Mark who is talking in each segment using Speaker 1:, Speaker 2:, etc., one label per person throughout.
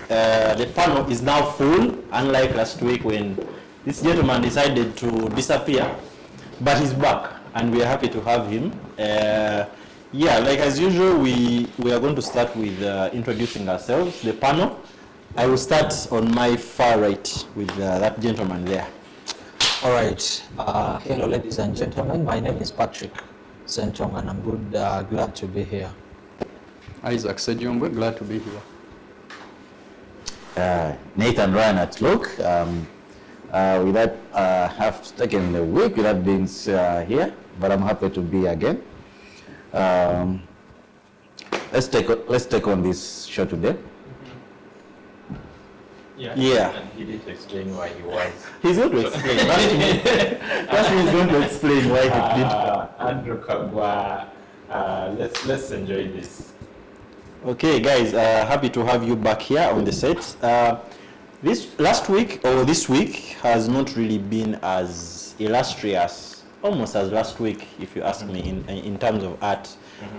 Speaker 1: the panel is now full, unlike last week when this gentleman decided to disappear, but he's back, and we are happy to have him. Yeah, like as usual, we are going to start with introducing ourselves, the panel. I will start on my far right with that gentleman there.
Speaker 2: All right. Hello, ladies and gentlemen. My name is Patrick Sentong, and I'm glad to be here.
Speaker 3: Isaac Sejongwe, glad to be here.
Speaker 4: Nathan Ryan at Look. Without have taken the week without being here, but I'm happy to be again. Let's take on this show today.
Speaker 1: Yeah.
Speaker 5: And he didn't explain why he was.
Speaker 1: He's going to explain. That's he's going to explain why he did.
Speaker 5: Andrew Kagwa, let's enjoy this.
Speaker 1: Okay, guys, happy to have you back here on the set. This week has not really been as illustrious, almost as last week, if you ask me, in terms of art.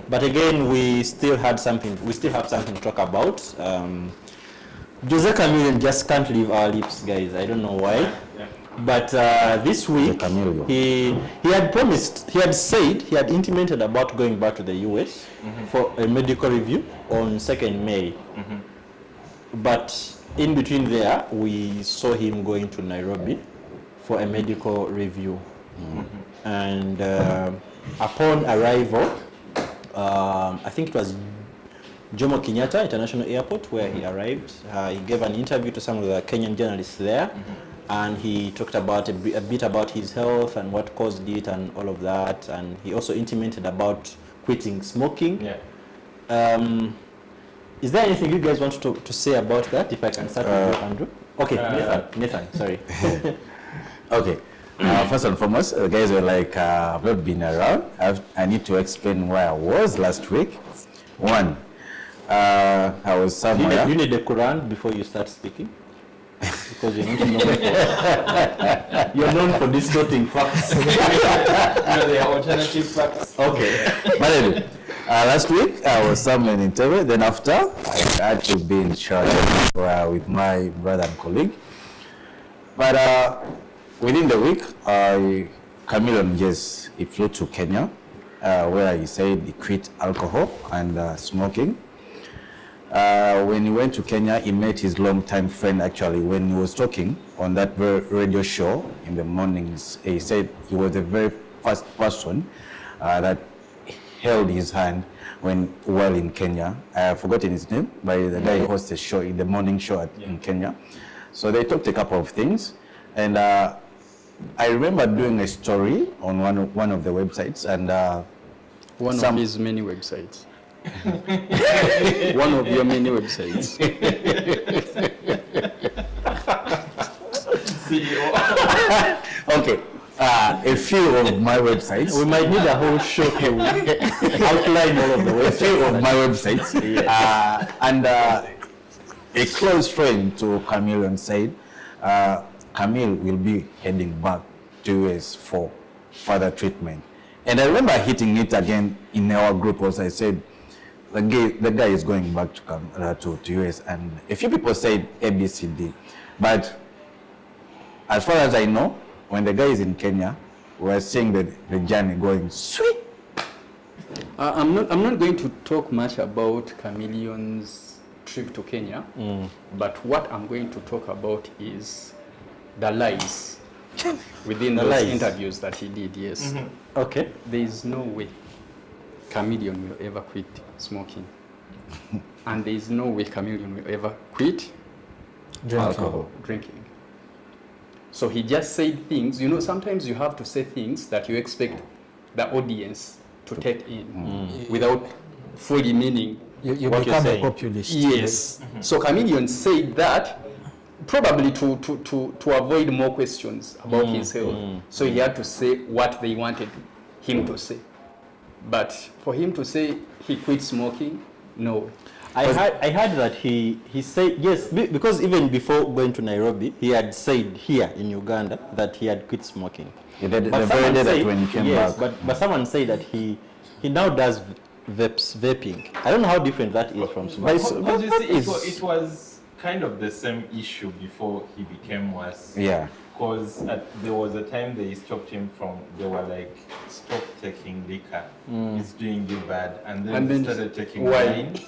Speaker 1: But again, we still have something to talk about. Jose Chameleon just can't leave our lips, guys. I don't know why. But this week, he had intimated about going back to the US for a medical review on 2nd May. But in between there, we saw him going to Nairobi for a medical review. And upon arrival, I think it was Jomo Kenyatta International Airport where he arrived. He gave an interview to some of the Kenyan journalists there. And he talked about a bit about his health and what caused it and all of that. And he also intimated about quitting smoking. Is there anything you guys want to say about that? If I can start with you, Andrew. Okay, Nathan, sorry.
Speaker 4: Okay. First and foremost, the guys were like, I've not been around. I need to explain where I was last week. One, I was somewhere.
Speaker 1: You need the Quran before you start speaking. Because you're not known you're known for distorting facts.
Speaker 5: They are alternative facts.
Speaker 4: Okay. But anyway, last week I was somewhere in Entebbe. Then after, I had to be in Charlotte with my brother and colleague. But within the week, Chameleon, yes, he flew to Kenya, where he said he quit alcohol and smoking. When he went to Kenya, he met his longtime friend, actually, when he was talking on that radio show in the mornings. He said he was the very first person that held his hand while in Kenya. I have forgotten his name, but the guy who hosts a show, in the morning show in Kenya. So they talked a couple of things. And I remember doing a story on one of the websites. And
Speaker 3: one of his many websites. One of your many websites.
Speaker 5: CEO.
Speaker 4: Okay. A few of my websites.
Speaker 1: We might need a whole show to outline all of the websites.
Speaker 4: A few of my websites. And a close friend to Chameleon said, Camille will be heading back to US for further treatment. And I remember hitting it again in our group also. I said, the guy is going back to US, and a few people said ABCD, but as far as I know, when the guy is in Kenya, we're seeing the journey going sweet.
Speaker 3: I'm not going to talk much about Chameleon's trip to Kenya, but what I'm going to talk about is the lies within those interviews that he did. Yes.
Speaker 1: Okay.
Speaker 3: There is no way Chameleon will ever quit smoking. And there is no way Chameleon will ever quit drinking. So he just said things, sometimes you have to say things that you expect the audience to take in without fully meaning
Speaker 2: You
Speaker 3: what you're
Speaker 2: become a
Speaker 3: saying.
Speaker 2: populist.
Speaker 3: Yes. So Chameleon said that probably to avoid more questions about his health. So he had to say what they wanted him to say. But for him to say he quit smoking, no.
Speaker 1: I heard that he said, yes, because even before going to Nairobi, he had said here in Uganda that he had quit smoking.
Speaker 4: The very day that when he came back.
Speaker 1: But someone said that he now does vaping. I don't know how different that is from smoking.
Speaker 5: But you see, it was kind of the same issue before he became worse.
Speaker 4: Yeah.
Speaker 5: Because there was a time they stopped him they were like, stop taking liquor, it's doing you bad. And then he started taking wine.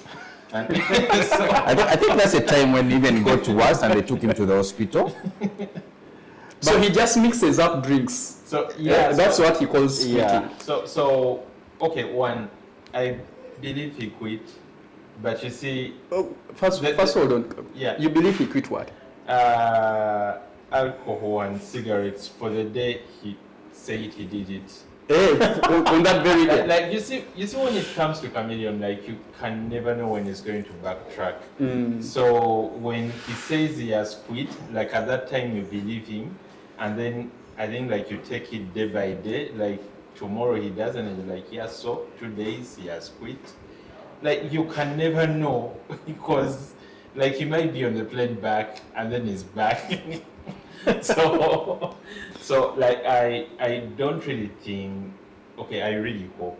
Speaker 5: And so,
Speaker 4: I think that's a time when even it got worse and they took him to the hospital.
Speaker 3: So he just mixes up drinks.
Speaker 5: so
Speaker 3: That's what he calls quitting.
Speaker 1: Yeah.
Speaker 5: So okay, one, I believe he quit, but you see,
Speaker 3: Oh, first hold on.
Speaker 5: Yeah.
Speaker 3: You believe he quit what?
Speaker 5: alcohol and cigarettes for the day he said he did it.
Speaker 3: On that very day.
Speaker 5: Like you see when it comes to Chameleon, like you can never know when he's going to backtrack. So when he says he has quit, like at that time you believe him, and then I think like you take it day by day, like tomorrow he doesn't, and you're like, yeah, so 2 days he has quit. Like you can never know because like he might be on the plane back and then he's back. so like I don't really think, okay, I really hope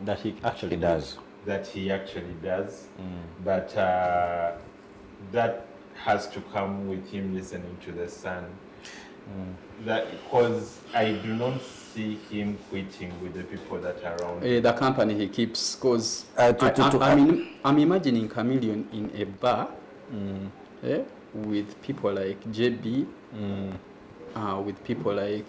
Speaker 1: That he actually does.
Speaker 5: that he actually does, but that has to come with him listening to the son. That because I do not see him quitting with the people that are around.
Speaker 3: The company he keeps, because I'm imagining Chameleon in a bar with people like JB, with people like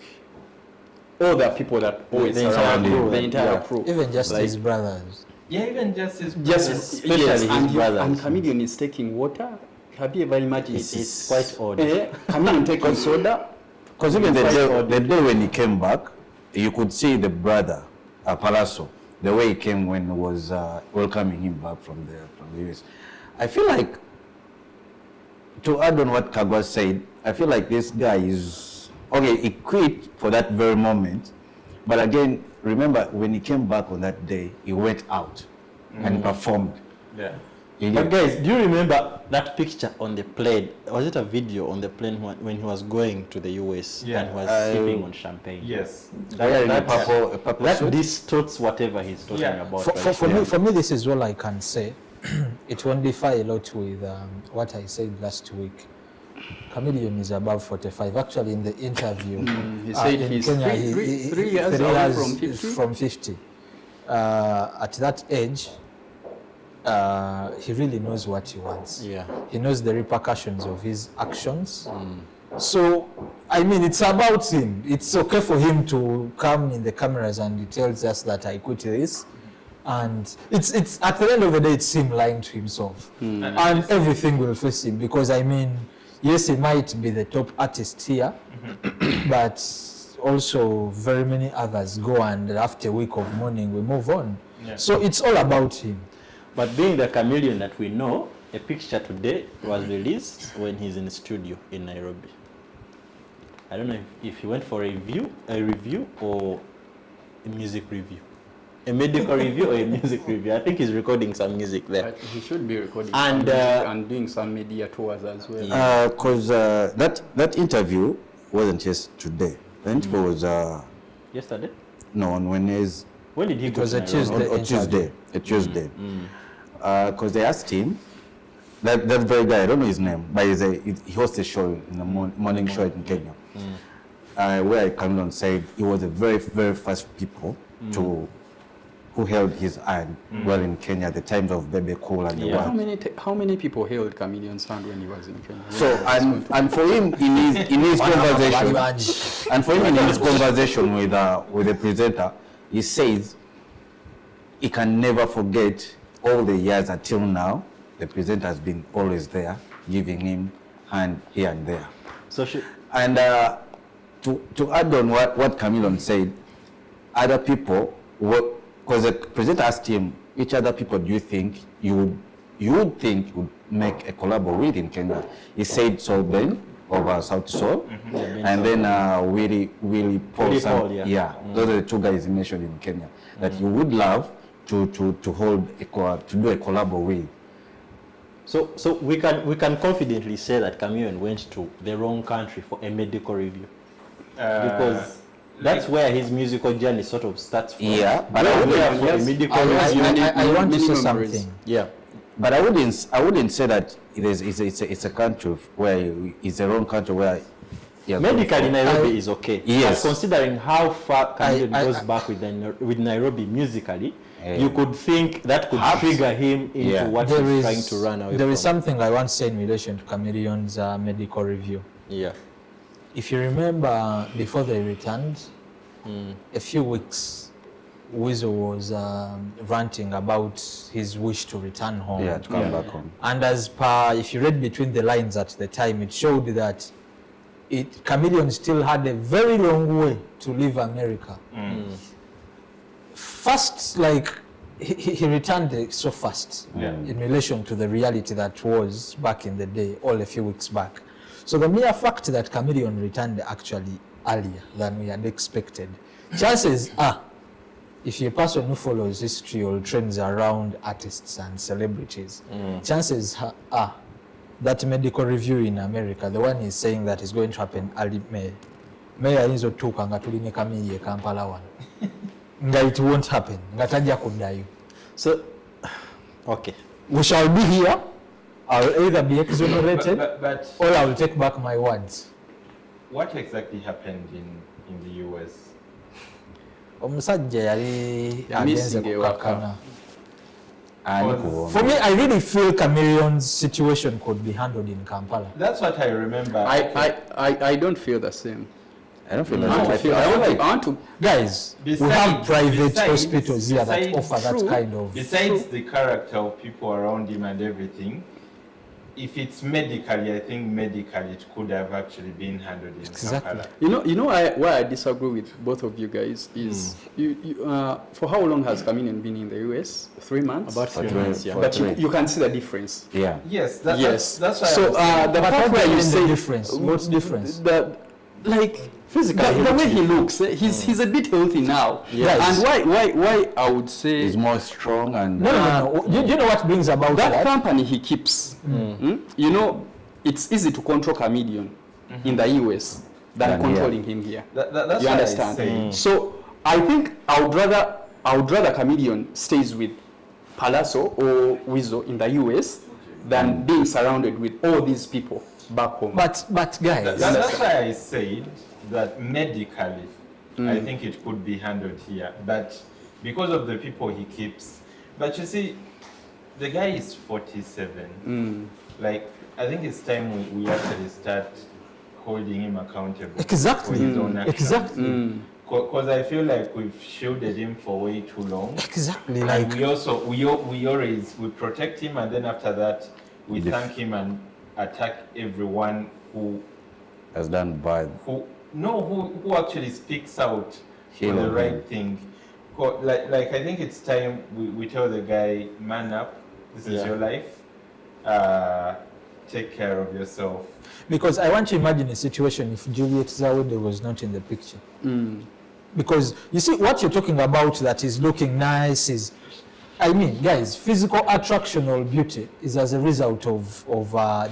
Speaker 3: all the people that always
Speaker 1: The entire
Speaker 3: surround him,
Speaker 1: crew,
Speaker 3: the entire
Speaker 1: yeah.
Speaker 3: crew.
Speaker 2: Even just
Speaker 3: Like-
Speaker 2: his brothers.
Speaker 5: Yeah, even just his
Speaker 3: Just
Speaker 1: Especially
Speaker 3: yes,
Speaker 1: his
Speaker 3: and
Speaker 1: brothers.
Speaker 3: Chameleon is taking water. Have you ever imagined
Speaker 1: It's quite odd.
Speaker 3: Chameleon taking soda?
Speaker 4: Because even
Speaker 1: Quite
Speaker 4: the
Speaker 1: odd.
Speaker 4: day when he came back, you could see the brother, Palazzo, the way he came when he was welcoming him back from the US. I feel like, to add on what Kagwa said, I feel like this guy is, okay, he quit for that very moment, but again, remember when he came back on that day, he went out and performed.
Speaker 5: yeah.
Speaker 1: But guys, do you remember that picture on the plane? Was it a video on the plane when he was going to the US
Speaker 5: Yeah.
Speaker 1: and he was sipping on champagne?
Speaker 5: Yes.
Speaker 4: Wearing a purple
Speaker 1: That
Speaker 4: suit.
Speaker 1: distorts whatever he's talking
Speaker 5: Yeah.
Speaker 1: about.
Speaker 2: For me, this is all I can say. It won't differ a lot with what I said last week. Chameleon is above 45. Actually, in the interview,
Speaker 3: He said
Speaker 2: in
Speaker 3: he's
Speaker 2: Kenya,
Speaker 3: three years away from 50.
Speaker 2: From 50. At that age, he really knows what he wants.
Speaker 1: Yeah.
Speaker 2: He knows the repercussions of his actions. So, I mean, it's about him. It's okay for him to come in the cameras and he tells us that I quit this. And it's at the end of the day, it's him lying to himself. And everything will face him because, I mean, yes, he might be the top artist here, but also very many others go and after a week of mourning, we move on.
Speaker 5: Yeah.
Speaker 2: So it's all about him.
Speaker 1: But being the Chameleon that we know, a picture today was released when he's in the studio in Nairobi. I don't know if he went for a review or a music review. A medical review or a music review. I think he's recording some music there.
Speaker 3: He should be recording
Speaker 1: And,
Speaker 3: some music and doing some media tours as well.
Speaker 4: Because that interview wasn't just today. The interview was
Speaker 1: Yesterday?
Speaker 4: no, on Wednesday.
Speaker 1: When did he
Speaker 2: It
Speaker 1: go
Speaker 2: was
Speaker 1: to
Speaker 2: a
Speaker 1: Nairobi?
Speaker 2: Tuesday.
Speaker 4: On Tuesday, a Tuesday. Because they asked him, that very guy, I don't know his name, but he hosts a show in the morning show in Kenya, where Chameleon said he was the very, very first people who held his hand well in Kenya at the times of Bebe Cool and the
Speaker 1: Yeah.
Speaker 4: world.
Speaker 3: How many people held Chameleon's hand when he was in Kenya?
Speaker 4: So and for him in his conversation, and for him in his conversation with the presenter, he says he can never forget all the years until now. The presenter has been always there, giving him hand here and there.
Speaker 1: So
Speaker 4: And to add on what Chameleon said, other people, because the presenter asked him, which other people do you think you would think would make a collab with in Kenya? He said Soul Ben of South Soul, and then Willie Paul.
Speaker 1: Willie Paul, yeah.
Speaker 4: Those are the two guys he mentioned in Kenya that you would love to hold to do a collab with.
Speaker 1: So we can confidently say that Chameleon went to the wrong country for a medical review because that's where his musical journey sort of starts from.
Speaker 4: Yeah, but
Speaker 1: Where
Speaker 4: I
Speaker 1: for a medical review.
Speaker 2: I want to say
Speaker 3: Many memories.
Speaker 2: something.
Speaker 1: Yeah.
Speaker 4: But I wouldn't say that it's a country where it's a wrong country where
Speaker 1: Medically, Nairobi is okay.
Speaker 4: Yes.
Speaker 1: But considering how far Chameleon goes back with Nairobi musically, you could think that could trigger him into what he's trying to run away from.
Speaker 2: There is something I want to say in relation to Chameleon's medical review.
Speaker 1: Yeah.
Speaker 2: If you remember, before they returned, a few weeks, Weasel was ranting about his wish to return home.
Speaker 4: to come back home.
Speaker 2: And as per, if you read between the lines at the time, it showed that Chameleon still had a very long way to leave America. First, like, he returned so fast in relation to the reality that was back in the day, all a few weeks back. So the mere fact that Chameleon returned actually earlier than we had expected, chances are, if you're a person who follows history or trends around artists and celebrities, chances are that medical review in America, the one is saying that is going to happen early May. May ayinza otuuka nga tuline Kamili e Kampala wano. Nga it won't happen. Nga tajja kuddayo.
Speaker 1: So, okay.
Speaker 2: We shall be here. I'll either be exonerated
Speaker 5: but
Speaker 2: or I will take back my words.
Speaker 5: what exactly happened in the US?
Speaker 2: Omusajja yali agenze kukakkana. For me, I really feel Chameleon's situation could be handled in Kampala.
Speaker 5: That's what I remember.
Speaker 3: I don't feel the same.
Speaker 4: I don't feel
Speaker 3: I
Speaker 4: that.
Speaker 3: want to
Speaker 2: Guys, we have private hospitals here that offer that kind of...
Speaker 5: Besides the character of people around him and everything, if it's medically, I think medically it could have actually been handled in Kampala.
Speaker 3: You know why I disagree with both of you guys is for how long has Chameleon been in the US? 3 months?
Speaker 1: About 3 months, yeah.
Speaker 3: But you can see the difference.
Speaker 4: Yeah.
Speaker 5: Yes,
Speaker 3: Yes.
Speaker 5: that's why.
Speaker 3: So the part where you say
Speaker 2: difference, what's difference?
Speaker 3: the like physically the way he looks, he's a bit healthy now.
Speaker 2: Yes.
Speaker 3: And why I would say
Speaker 4: He's more strong and
Speaker 2: No. Do you know what brings about
Speaker 3: that
Speaker 2: that?
Speaker 3: company he keeps, you know, it's easy to control Chameleon in the US than
Speaker 4: Than
Speaker 3: controlling him here.
Speaker 5: That's
Speaker 3: You
Speaker 5: what I
Speaker 3: understand?
Speaker 5: say.
Speaker 3: So I think I would rather Chameleon stays with Palazzo or Weasel in the US than being surrounded with all these people back home.
Speaker 2: But guys,
Speaker 5: That's why I said that medically, I think it could be handled here. But because of the people he keeps, but you see, the guy is 47. Like, I think it's time we actually start holding him accountable for
Speaker 2: exactly,
Speaker 5: his own actions.
Speaker 2: exactly,
Speaker 5: Because I feel like we've shielded him for way too long.
Speaker 2: exactly.
Speaker 5: And
Speaker 2: Like
Speaker 5: we also we protect him, and then after that we thank him and attack everyone who
Speaker 4: has done bad.
Speaker 5: who actually speaks out for
Speaker 4: Hero.
Speaker 5: the right thing. Like I think it's time we tell the guy, man up, this is your life, take care of yourself.
Speaker 2: because I want to imagine a situation if Juliet Zawode was not in the picture. Because you see what you're talking about that is looking nice is, I mean, guys, physical attraction or beauty is as a result of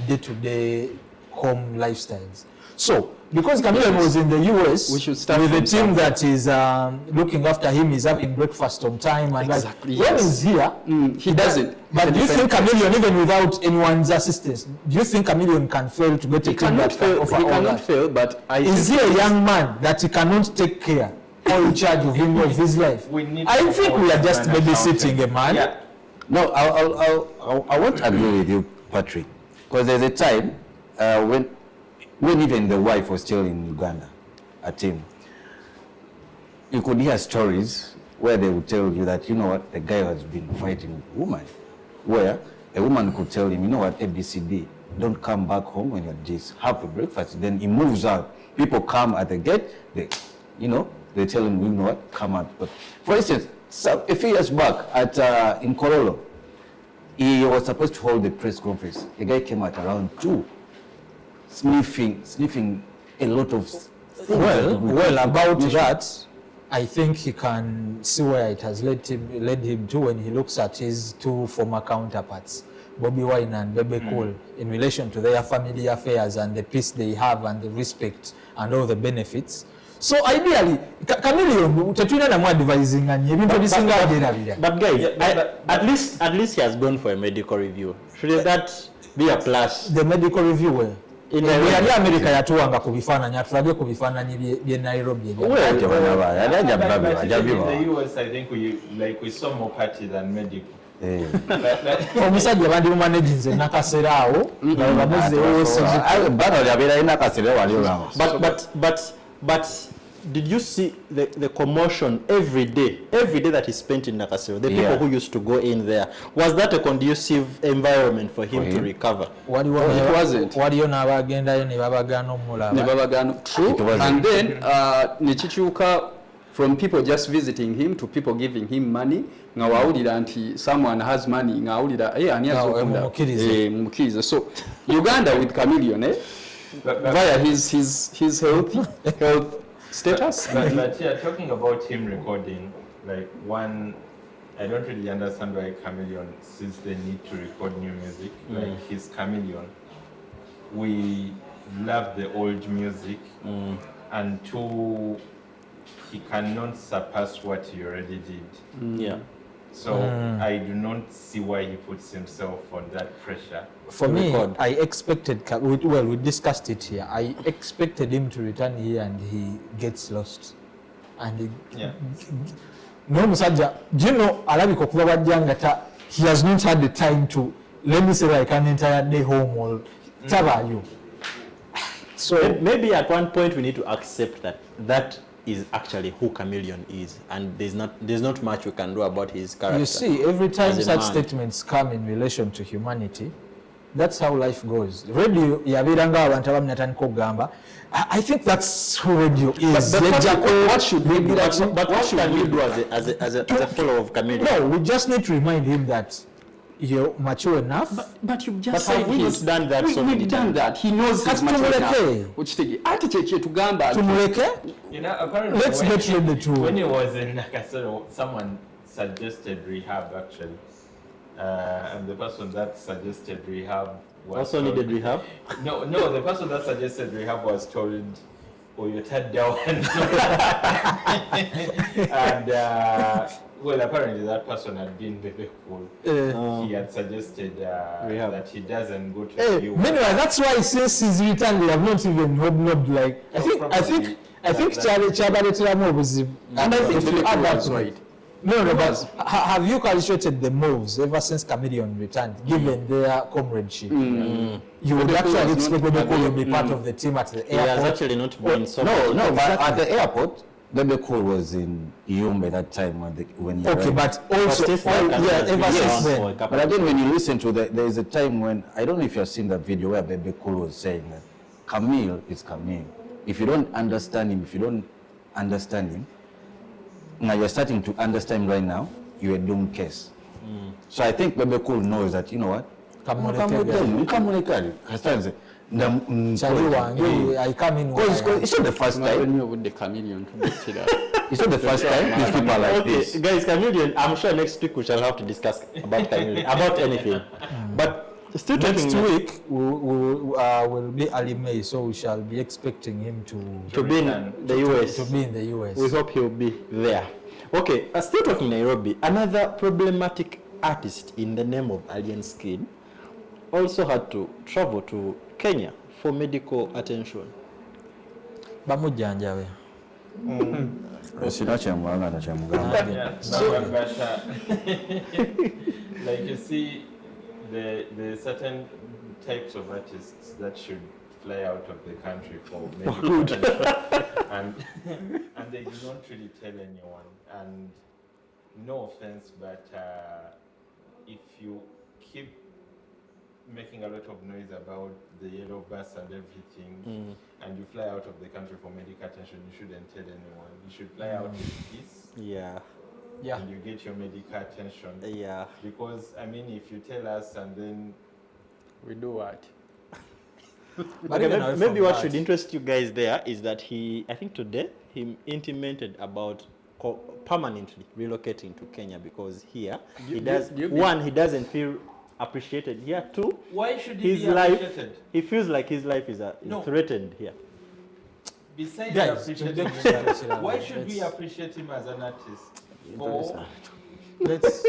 Speaker 2: day-to-day home lifestyles. So, because Chameleon was in the US
Speaker 3: We should start
Speaker 2: with a
Speaker 3: from
Speaker 2: team that is looking after him, is having breakfast on time, and
Speaker 3: Exactly,
Speaker 2: when
Speaker 3: yes.
Speaker 2: he's here,
Speaker 3: He doesn't.
Speaker 2: But do you think Chameleon, even without anyone's assistance, do you think Chameleon can fail to get a
Speaker 3: He
Speaker 2: team
Speaker 3: cannot
Speaker 2: that can
Speaker 3: fail.
Speaker 2: offer
Speaker 3: He
Speaker 2: all
Speaker 3: cannot
Speaker 2: that?
Speaker 3: fail. But I
Speaker 2: Is he
Speaker 3: think
Speaker 2: a young man that he cannot take care or in charge of him of his life?
Speaker 5: We need
Speaker 2: I
Speaker 5: to
Speaker 2: think
Speaker 5: hold
Speaker 2: we are
Speaker 5: him
Speaker 2: just babysitting a man.
Speaker 5: Yeah.
Speaker 4: No, I won't agree with you, Patrick, because there's a time when even the wife was still in Uganda, at him, you could hear stories where they would tell you that, you know what, the guy has been fighting a woman, where a woman could tell him, you know what, ABCD, don't come back home when you're just have a breakfast. Then he moves out. People come at the gate, they tell him, you know what, come out. But for instance, a few years back in Korolo, he was supposed to hold a press conference. The guy came at around 2, sniffing a lot of things.
Speaker 2: Well, about that, I think he can see where it has led him to when he looks at his two former counterparts, Bobby Wine and Bebe Cool, in relation to their family affairs and the peace they have and the respect and all the benefits. So ideally, Chameleon, tetulina namu advising anye ebintu ebisinga abyerabira.
Speaker 1: But guys, at least he has gone for a medical review. Should that be a plus?
Speaker 2: The medical review where?
Speaker 1: In
Speaker 2: yali America yatuwanga ku bifaananyi atulabye ku bifaananyi by'e Nairobi.
Speaker 5: But in the US, I think we saw more party than medical.
Speaker 2: Omusajja bandi mumanaginze nakaseera awo
Speaker 1: but did you see the commotion every day that he spent in Nakasero, the people who used to go in there? Was that a conducive environment for him to recover?
Speaker 3: It wasn't.
Speaker 2: Waliyo n'abagendayo ne babagaana omulaba.
Speaker 3: True. And then nekikyuka from people just visiting him to people giving him money. Nga wawulira nti someone has money nga wawulira ani mumukirize. So Uganda with Chameleon via his health status.
Speaker 5: But yeah, talking about him recording, like one, I don't really understand why Chameleon sees the need to record new music. Like he's Chameleon. We love the old music, and two, he cannot surpass what he already did.
Speaker 1: Yeah.
Speaker 5: So I do not see why he puts himself on that pressure.
Speaker 2: For me, I expected, we discussed it here, I expected him to return here and he gets lost. And no musajja, do you know, alabika okuva bajjanga he has not had the time to, let me say like an entire day home or tabayo.
Speaker 1: So maybe at one point we need to accept that is actually who Chameleon is, and there's not much we can do about his character.
Speaker 2: You see, every time such statements come in relation to humanity, that's how life goes. Radio yabiranga abantu abamnatandika okugamba. I think that's who radio is.
Speaker 1: What should we do? But what should we do as a follower of Chameleon?
Speaker 2: No, we just need to remind him that you're mature enough.
Speaker 3: But you've just said
Speaker 1: we've done that.
Speaker 3: We've done that. He knows he's mature enough.
Speaker 5: You know, apparently
Speaker 2: let's get ready to.
Speaker 5: When he was in Nakasero, someone suggested rehab actually. And the person that suggested rehab was
Speaker 1: also needed rehab?
Speaker 5: No, the person that suggested rehab was told, oh, you turned down. And well, apparently that person had been very cool. He had suggested that he doesn't go to the US.
Speaker 2: Meanwhile, that's why since his return, they have not even hobnobbed like. I think Chabaletiramu was. And I think if you add that right. No, but have you calculated the moves ever since Chameleon returned, given their comradeship? You would actually expect Bebe to be part of the team at the airport.
Speaker 1: He has actually not been so.
Speaker 4: No, but at the airport, Bebe Cool was in Yumbe that time when he
Speaker 2: okay, but also ever since then.
Speaker 4: But again, when you listen to there is a time when, I don't know if you have seen that video where Bebe Cool was saying that Camille is Camille. If you don't understand him, now you're starting to understand right now, you're a doomed case. So I think Bebe Cool knows that, you know what?
Speaker 2: I come in.
Speaker 4: It's not the first time.
Speaker 3: With the Chameleon.
Speaker 4: It's not the first time these people are like this.
Speaker 1: Guys, Chameleon, I'm sure next week we shall have to discuss about Chameleon, about anything. But still
Speaker 2: next week will be Ali May, so we shall be expecting him to
Speaker 1: be in the US.
Speaker 2: To be in the US.
Speaker 1: We hope he'll be there. Okay, still talking Nairobi, another problematic artist in the name of Alien Skin also had to travel to Kenya for medical attention.
Speaker 2: Bamujjanjabe.
Speaker 5: Like you see, the certain types of artists that should fly out of the country for medical attention, and they do not really tell anyone. And no offense, but if you keep making a lot of noise about the yellow bus and everything, and you fly out of the country for medical attention, you shouldn't tell anyone. You should fly out in peace.
Speaker 1: Yeah.
Speaker 5: And you get your medical attention.
Speaker 1: Yeah.
Speaker 5: Because, I mean, if you tell us and then
Speaker 3: we do what?
Speaker 1: Okay, maybe what should interest you guys there is that I think today, he intimated about permanently relocating to Kenya because here, he doesn't feel appreciated here. Two,
Speaker 5: why should he be appreciated?
Speaker 1: He feels like his life is threatened here.
Speaker 5: besides
Speaker 2: Guys,
Speaker 5: appreciating
Speaker 2: let's-
Speaker 5: him, why should we appreciate him as an artist? For
Speaker 2: Let's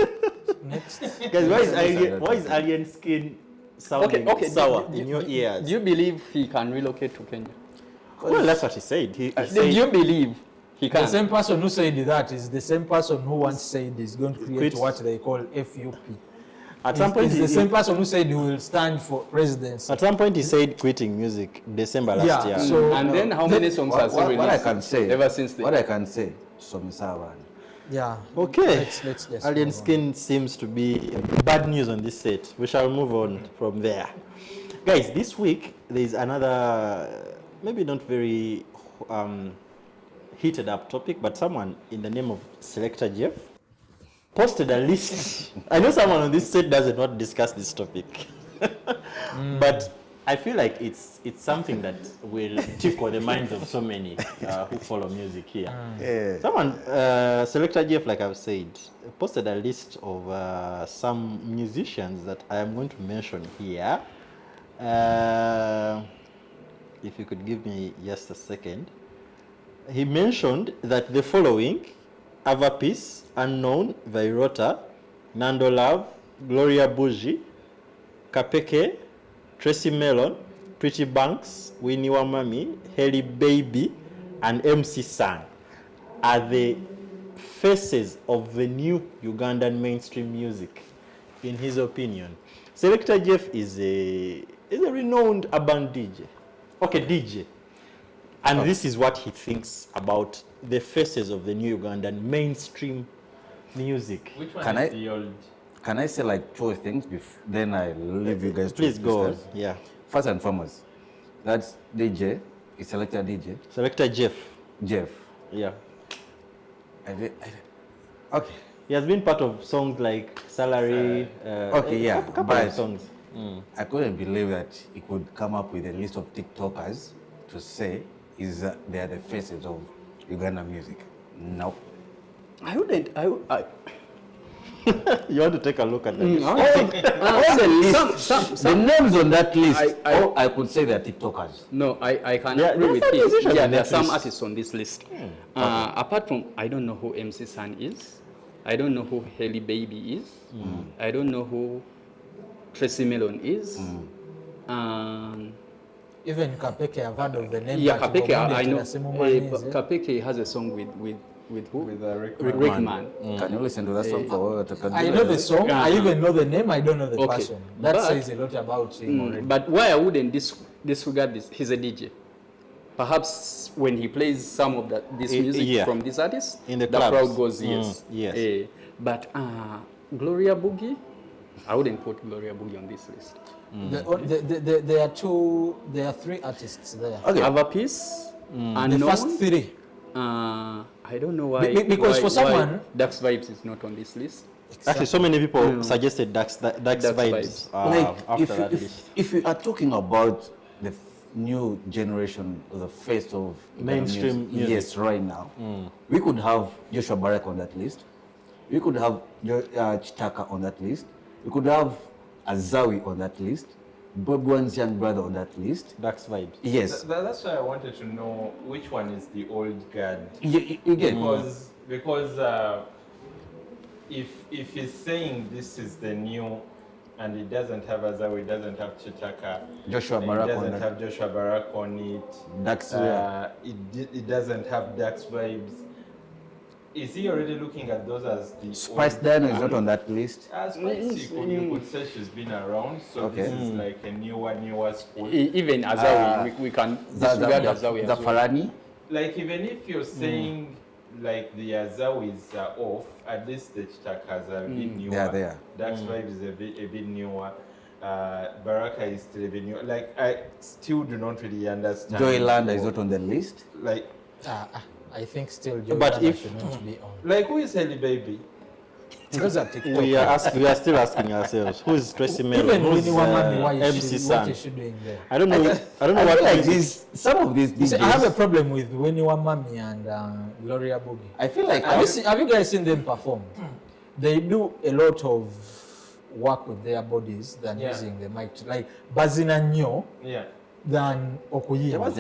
Speaker 2: next.
Speaker 1: Guys, why is alien skin sounding sour in your ears?
Speaker 3: Do you believe he can relocate to Kenya?
Speaker 1: Well, that's what he said. He
Speaker 3: Do
Speaker 1: said,
Speaker 3: you believe he
Speaker 2: The
Speaker 3: can?
Speaker 2: same person who said that is the same person who once said he's going to create
Speaker 1: Quit.
Speaker 2: what they call FUP.
Speaker 1: at some point,
Speaker 2: It's the
Speaker 1: he,
Speaker 2: same person who said he will stand for presidency.
Speaker 1: at some point he said quitting music December last
Speaker 2: Yeah,
Speaker 1: year.
Speaker 2: so-
Speaker 3: And then how many songs has he
Speaker 4: What
Speaker 3: released?
Speaker 4: I can say,
Speaker 3: ever since then?
Speaker 4: what I can say, Somisawa.
Speaker 2: Yeah.
Speaker 1: Okay.
Speaker 2: Let's just
Speaker 1: Alien
Speaker 2: move on.
Speaker 1: skin seems to be bad news on this set. We shall move on from there. Guys, this week there's another, maybe not very heated up topic, but someone in the name of Selector Jeff posted a list. I know someone on this set does not discuss this topic, but I feel like it's something that will tickle the minds of so many who follow music here.
Speaker 4: Yeah.
Speaker 1: Someone, Selector Jeff, like I've said, posted a list of some musicians that I am going to mention here. If you could give me just a second. He mentioned that the following: Avapeace, Unknown, Vairota, Nando Love, Gloria Bougie, Kapeke, Tracy Mellon, Pretty Banks, Winnie Wamami, Haley Baby, and MC Sang are the faces of the new Ugandan mainstream music, in his opinion. Selector Jeff is a renowned urban DJ. Okay, DJ. And this is what he thinks about the faces of the new Ugandan mainstream music.
Speaker 5: which one
Speaker 4: Can
Speaker 5: is
Speaker 4: I-
Speaker 5: the old?
Speaker 4: Can I say like two things before then I leave you guys
Speaker 1: Please
Speaker 4: to
Speaker 1: go on.
Speaker 4: discuss?
Speaker 1: Yeah.
Speaker 4: First and foremost, that's DJ, is Selector DJ,
Speaker 1: Selector Jeff.
Speaker 4: Jeff.
Speaker 1: Yeah.
Speaker 4: Okay.
Speaker 1: He has been part of songs like Salary.
Speaker 4: Okay, yeah,
Speaker 1: Couple
Speaker 4: but-
Speaker 1: of songs.
Speaker 4: I couldn't believe that he could come up with a list of TikTokers to say they are the faces of Uganda music. No.
Speaker 3: I wouldn't.
Speaker 1: You want to take a look at that?
Speaker 4: All the list, the names on that list, I could say they are TikTokers.
Speaker 3: No, I can
Speaker 1: Yeah,
Speaker 3: agree with
Speaker 1: there's some
Speaker 3: him.
Speaker 1: musicians
Speaker 3: Yeah,
Speaker 1: on
Speaker 3: there are
Speaker 1: that
Speaker 3: some
Speaker 1: list.
Speaker 3: artists on this list. Apart from, I don't know who MC San is. I don't know who Haley Baby is. I don't know who Tracy Mellon is.
Speaker 2: Even Kapeke, I've heard of the name.
Speaker 3: Yeah,
Speaker 2: but
Speaker 3: Kapeke, I know.
Speaker 2: Kapeke,
Speaker 3: Kapeke has a song with who?
Speaker 5: With Rick
Speaker 3: Rickman.
Speaker 4: Can you listen to that song for
Speaker 2: I know the song, I even know the name, I don't know the
Speaker 3: Okay,
Speaker 2: person. That
Speaker 3: but-
Speaker 2: says a lot about him already.
Speaker 3: But why I wouldn't disregard this, he's a DJ. Perhaps when he plays some of this music
Speaker 1: yeah.
Speaker 3: from these artists,
Speaker 1: In the
Speaker 3: the
Speaker 1: clubs.
Speaker 3: crowd goes, yes.
Speaker 1: yes.
Speaker 3: But Gloria Boogie, I wouldn't put Gloria Boogie on this list.
Speaker 2: There are three artists there.
Speaker 4: Okay.
Speaker 3: Avapeace,
Speaker 2: The
Speaker 3: Unknown,
Speaker 2: first three.
Speaker 3: I don't know why.
Speaker 2: Because for someone-
Speaker 3: why Dax Vibes is not on this list.
Speaker 1: Actually, so many people suggested Dax Vibes
Speaker 3: Vibes.
Speaker 1: after that list.
Speaker 4: if you are talking about the new generation, the face of
Speaker 1: Mainstream music.
Speaker 4: yes, right now, we could have Joshua Barak on that list. We could have Chitaka on that list. We could have Azawi on that list. Bob One's young brother on that list.
Speaker 1: Dax Vibes.
Speaker 4: Yes,
Speaker 5: That's why I wanted to know which one is the old guard.
Speaker 4: you get
Speaker 5: Because if he's saying this is the new, and it doesn't have Azawi, it doesn't have Chitaka,
Speaker 4: Joshua
Speaker 5: it
Speaker 4: Barak on
Speaker 5: doesn't
Speaker 4: that.
Speaker 5: have Joshua Barak on it,
Speaker 4: Dax,
Speaker 5: it doesn't have Dax Vibes. Is he already looking at those as the
Speaker 4: Spice
Speaker 5: old
Speaker 4: Diana is
Speaker 5: guard?
Speaker 4: not on that list.
Speaker 5: Spice, you could say she's been around, so
Speaker 4: Okay.
Speaker 5: this is like a newer school.
Speaker 3: Even Azawi, we can disregard Azawi as well.
Speaker 4: Zafarani.
Speaker 5: Like even if you're saying like the Azawis are off, at least the Chitakas are a bit newer.
Speaker 4: They are there.
Speaker 5: Dax Vibe is a bit newer. Baraka is still a bit newer. Like I still do not really understand.
Speaker 4: Joy Landa is not on the list.
Speaker 5: Like
Speaker 2: I think still Joe
Speaker 1: But
Speaker 2: Ghana
Speaker 1: if-
Speaker 2: should not be on.
Speaker 5: like who is Haley Baby?
Speaker 2: Those are TikTok.
Speaker 1: We are still asking ourselves, who is Tracy Mellon?
Speaker 2: Even
Speaker 1: Who's
Speaker 2: Winnie Wamami, why
Speaker 1: MC
Speaker 2: is she,
Speaker 1: San?
Speaker 2: what is she doing there?
Speaker 1: I don't know. I don't know
Speaker 4: I
Speaker 1: what
Speaker 4: feel like
Speaker 1: music-
Speaker 4: these some of these
Speaker 2: See, I have a
Speaker 4: DJs.
Speaker 2: problem with Winnie Wamami and Gloria Boogie.
Speaker 4: I feel like
Speaker 2: Have you guys seen them perform? They do a lot of work with their bodies than
Speaker 5: Yeah.
Speaker 2: using the mic. Like Bazina Nyo,
Speaker 5: Yeah.
Speaker 2: than okuyimba.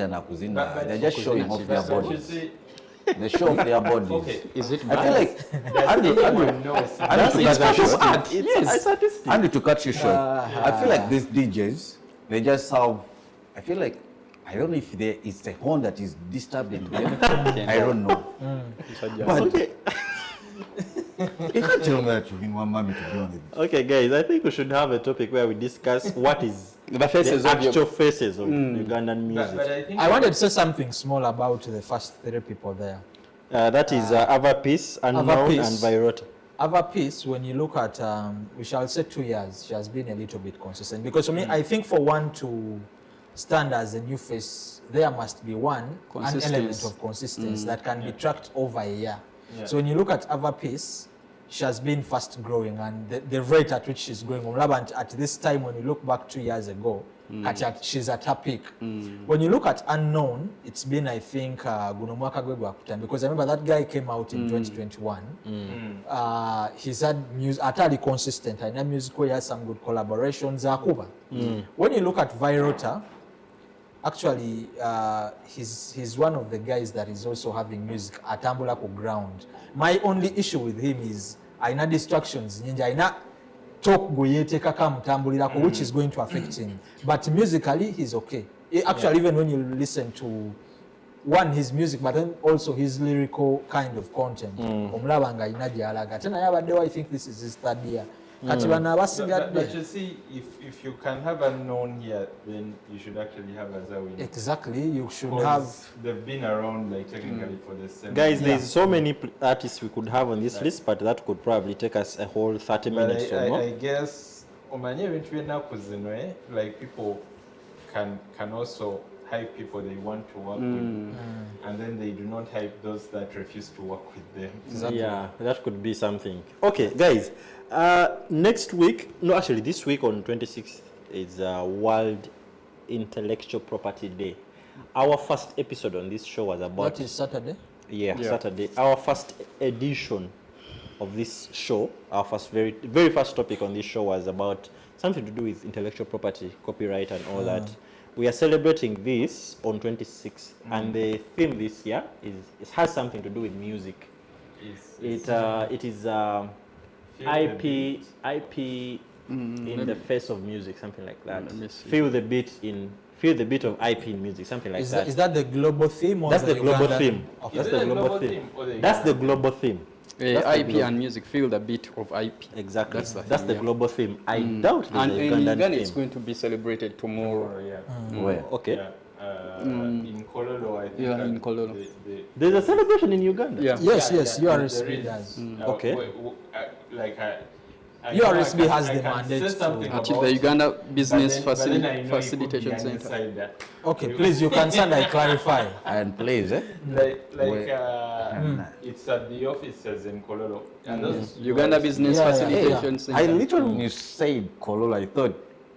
Speaker 4: They're just showing off their
Speaker 5: But you
Speaker 4: bodies.
Speaker 5: see,
Speaker 4: They show off their bodies.
Speaker 5: okay,
Speaker 3: Is it
Speaker 4: I feel like
Speaker 5: anyone knows.
Speaker 3: it's part of art. Yes.
Speaker 4: Andy, to cut you short, I feel like these DJs, they just have, I feel like, I don't know if there is a horn that is disturbing them. I don't know. But you can't tell me that you didn't want mommy to be on it.
Speaker 1: Okay, guys, I think we should have a topic where we discuss what is
Speaker 3: The faces
Speaker 1: the
Speaker 3: of your-
Speaker 1: actual faces of Ugandan music.
Speaker 5: But I think
Speaker 2: I wanted to say something small about the first three people there.
Speaker 1: That is Avapeace, Unknown,
Speaker 2: Avapeace.
Speaker 1: and Virota.
Speaker 2: Avapeace, when you look at, we shall say 2 years, she has been a little bit consistent. Because for me, I think for one to stand as a new face, there must be an element of consistency that can be tracked over a year.
Speaker 5: Yeah.
Speaker 2: So when you look at Avapeace, she has been fast growing, and the rate at which she's growing, at this time, when you look back 2 years ago, she's at her peak. When you look at Unknown, it's been, I think, Gunomwaka Gwegwakutan, because I remember that guy came out in 2021. He's had music, utterly consistent. I know music where he has some good collaborations. When you look at Virota, actually, he's one of the guys that is also having music at Ambulako ground. My only issue with him is aina distractions nyingi, aina talk goyeteka kamutambulirako, which is going to affect him. But musically, he's okay. Actually, even when you listen to his music, but then also his lyrical kind of content. Omulabanga aina gyalaga. Tena yabaddewo, I think this is his third year. Kati bano abasigadde.
Speaker 5: But you see, if you can have Unknown here, then you should actually have Azawin.
Speaker 2: Exactly, you should have.
Speaker 5: They've been around like technically for the same.
Speaker 1: Guys, there's so many artists we could have on this list, but that could probably take us a whole 30
Speaker 5: But
Speaker 1: minutes or more.
Speaker 5: I guess omanye ebintu byenaku zino, like people can also hype people they want to work with, and then they do not hype those that refuse to work with them.
Speaker 1: Yeah, that could be something. Okay, guys, next week, no, actually this week on 26th is World Intellectual Property Day. Our first episode on this show was about...
Speaker 2: That is Saturday?
Speaker 1: Yeah, Saturday. Our first edition of this show, our very first topic on this show was about something to do with intellectual property, copyright and all that. We are celebrating this on 26th, and the theme this year has something to do with music. It is IP in the face of music, something like that. Feel the beat of IP in music, something like that.
Speaker 2: Is that the global theme? Or
Speaker 1: That's the global
Speaker 2: Ugandan?
Speaker 1: theme.
Speaker 2: Okay.
Speaker 1: That's
Speaker 5: Is
Speaker 1: the
Speaker 5: it a
Speaker 1: global
Speaker 5: global
Speaker 1: theme.
Speaker 5: theme or the
Speaker 1: That's the
Speaker 5: Ugandan?
Speaker 1: global theme. That's the
Speaker 3: IP
Speaker 1: global-
Speaker 3: and music, feel the beat of IP.
Speaker 1: Exactly.
Speaker 3: That's the
Speaker 1: That's
Speaker 3: theme,
Speaker 1: the
Speaker 3: yeah.
Speaker 1: global theme. I doubt there's
Speaker 3: And
Speaker 1: a
Speaker 3: in
Speaker 1: Ugandan
Speaker 3: Uganda, it's
Speaker 1: theme.
Speaker 3: going to be celebrated tomorrow.
Speaker 4: Where?
Speaker 1: Okay.
Speaker 5: Yeah. In Kololo, I think.
Speaker 3: Yeah, in Kololo.
Speaker 1: There's a celebration in Uganda.
Speaker 3: Yeah.
Speaker 2: Yes,
Speaker 5: Yeah,
Speaker 2: yes,
Speaker 5: there
Speaker 2: URSB
Speaker 5: is.
Speaker 2: does.
Speaker 1: Okay.
Speaker 2: URSB has the
Speaker 5: I can
Speaker 2: mandate
Speaker 5: say
Speaker 2: to-
Speaker 5: something
Speaker 3: Actually,
Speaker 5: about
Speaker 3: the
Speaker 5: it,
Speaker 3: Uganda
Speaker 5: but
Speaker 3: Business
Speaker 5: then I know it could be
Speaker 3: Facilitation
Speaker 5: an
Speaker 3: Center.
Speaker 5: insider.
Speaker 2: Okay, please, you can send, I clarify.
Speaker 4: And please,
Speaker 5: It's at the offices in Kololo. And those
Speaker 3: Uganda Business
Speaker 2: Yeah, yeah,
Speaker 3: Facilitation
Speaker 2: yeah.
Speaker 3: Center.
Speaker 4: I literally, when you said Kololo, I thought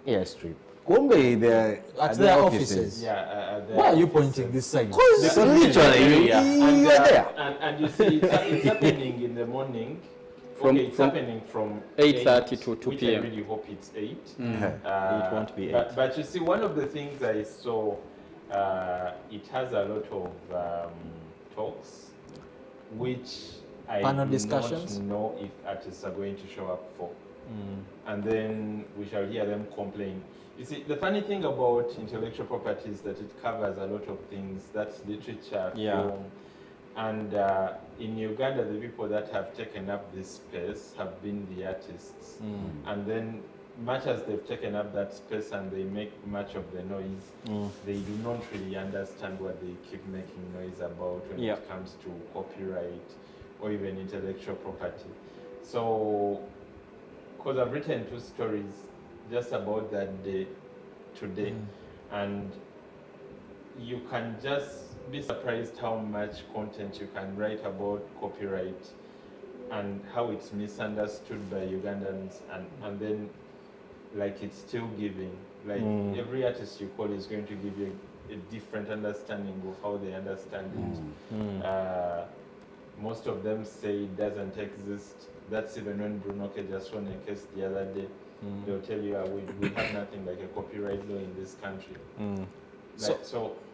Speaker 4: airstrip. Kumbe, they're
Speaker 2: At their offices.
Speaker 5: Yeah,
Speaker 2: Why are you pointing this side?
Speaker 4: Because literally,
Speaker 5: And,
Speaker 4: you're there.
Speaker 5: and you see, it's happening in the morning. It's happening from
Speaker 3: 8:30 to 2
Speaker 5: which
Speaker 3: p.m.
Speaker 5: I really hope it's 8.
Speaker 1: It won't be 8.
Speaker 5: But you see, one of the things I saw, it has a lot of talks, which I
Speaker 2: Panel
Speaker 5: do
Speaker 2: discussions?
Speaker 5: not know if artists are going to show up for. And then we shall hear them complain. You see, the funny thing about intellectual property is that it covers a lot of things. That's literature, film. And in Uganda, the people that have taken up this space have been the artists. And then, much as they've taken up that space and they make much of the noise, they do not really understand what they keep making noise about when it comes to copyright or even intellectual property. So, because I've written 2 stories just about that day today, and you can just be surprised how much content you can write about copyright and how it's misunderstood by Ugandans, and then like it's still giving, like every artist you call is going to give you a different understanding of how they understand it. Most of them say it doesn't exist. That's even when Bruno K just won a case the other day. They'll tell you we have nothing like a copyright law in this country.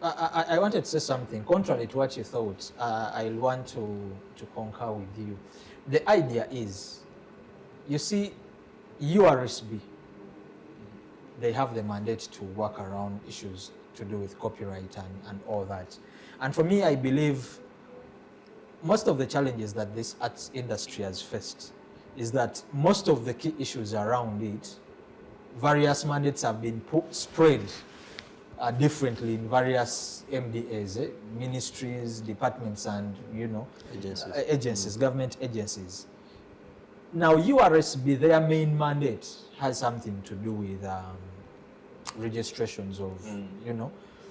Speaker 2: I wanted to say something contrary to what you thought. I want to concur with you. The idea is, you see, URSB, they have the mandate to work around issues to do with copyright and all that. And for me, I believe most of the challenges that this arts industry has faced is that most of the key issues around it, various mandates have been spread differently in various MDAs, ministries, departments, and agencies, government agencies. Now, URSB, their main mandate has something to do with registrations of,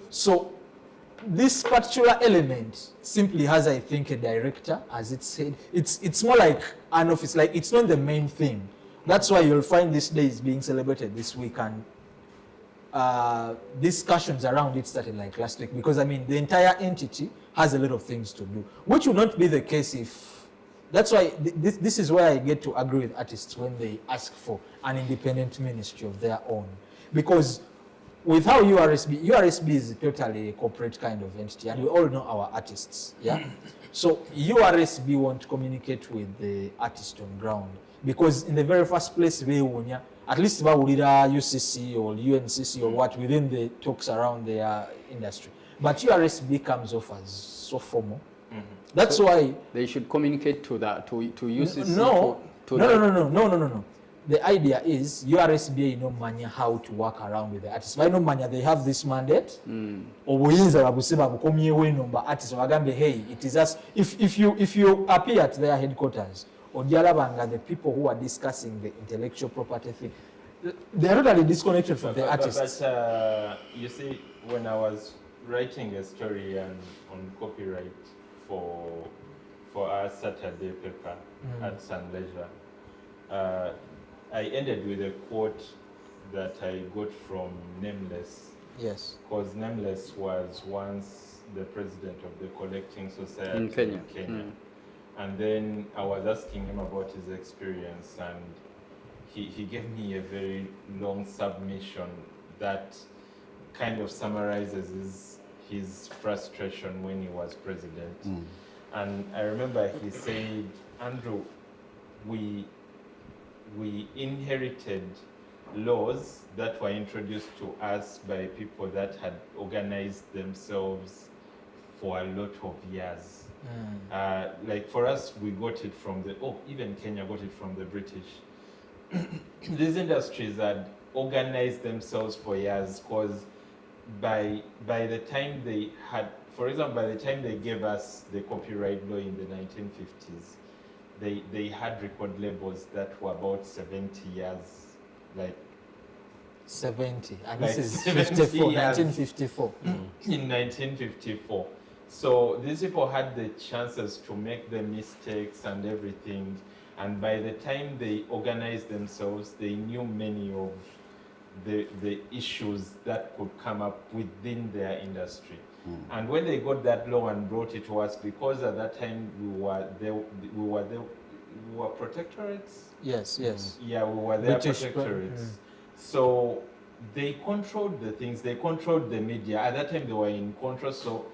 Speaker 2: So this particular element simply has, I think, a director, as it said. It's more like an office, like it's not the main thing. That's why you'll find this day is being celebrated this week, and discussions around it started like last week, because I mean the entire entity has a lot of things to do, which would not be the case if. That's why this is where I get to agree with artists when they ask for an independent ministry of their own, because with how URSB is totally a corporate kind of entity, and we all know our artists, yeah. So URSB won't communicate with the artist on ground, because in the very first place, at least bawulira UCC or UNCC or what within the talks around their industry. But URSB comes off as so formal. That's so why
Speaker 3: they should communicate to UCC.
Speaker 2: No. The idea is URSB no manya how to work around with the artists. Why no manya they have this mandate? Or artists hey, it is us. If you appear at their headquarters or the people who are discussing the intellectual property thing, they are totally disconnected from the artists.
Speaker 5: But you see, when I was writing a story on copyright for our Saturday paper at Sun Leisure, I ended with a quote that I got from Nameless.
Speaker 2: Yes.
Speaker 5: Because Nameless was once the president of the Collecting Society
Speaker 3: in Kenya.
Speaker 5: And then I was asking him about his experience, and he gave me a very long submission that kind of summarizes his frustration when he was president. And I remember he said, Andrew, we inherited laws that were introduced to us by people that had organized themselves for a lot of years. Like for us, we got it from even Kenya got it from the British. These industries had organized themselves for years, because by the time they had, for example, by the time they gave us the copyright law in the 1950s, they had record labels that were about 70 years, like
Speaker 2: 70, and
Speaker 5: like
Speaker 2: this is
Speaker 5: 70
Speaker 2: 1954.
Speaker 5: In 1954. So these people had the chances to make the mistakes and everything, and by the time they organized themselves, they knew many of the issues that could come up within their industry. And when they got that law and brought it to us, because at that time we were protectorates.
Speaker 2: Yes.
Speaker 5: Yeah, we were their
Speaker 2: British
Speaker 5: protectorates. So they controlled the things. They controlled the media. At that time they were in control, so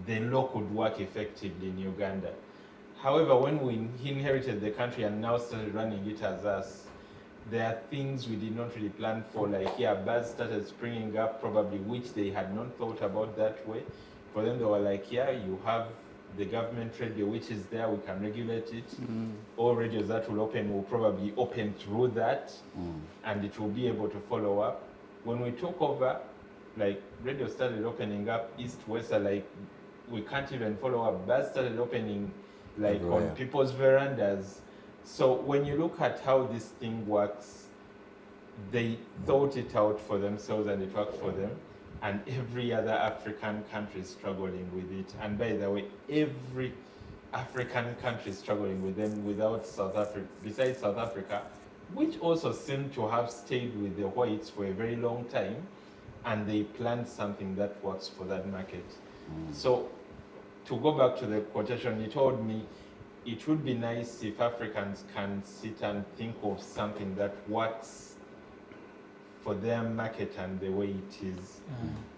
Speaker 5: the law could work effectively in Uganda. However, when we inherited the country and now started running it as us, there are things we did not really plan for, like bars started springing up probably, which they had not thought about that way. For them, they were like, you have the government radio, which is there, we can regulate it. All radios that will open will probably open through that, and it will be able to follow up. When we took over, like radio started opening up east, west, like we can't even follow up. Bars started opening like on people's verandas. So when you look at how this thing works, they thought it out for themselves and it worked for them. And every other African country is struggling with it. And by the way, every African country is struggling with them without South Africa, besides South Africa, which also seemed to have stayed with the whites for a very long time. And they planned something that works for that market. So to go back to the quotation, he told me, it would be nice if Africans can sit and think of something that works for their market and the way it is.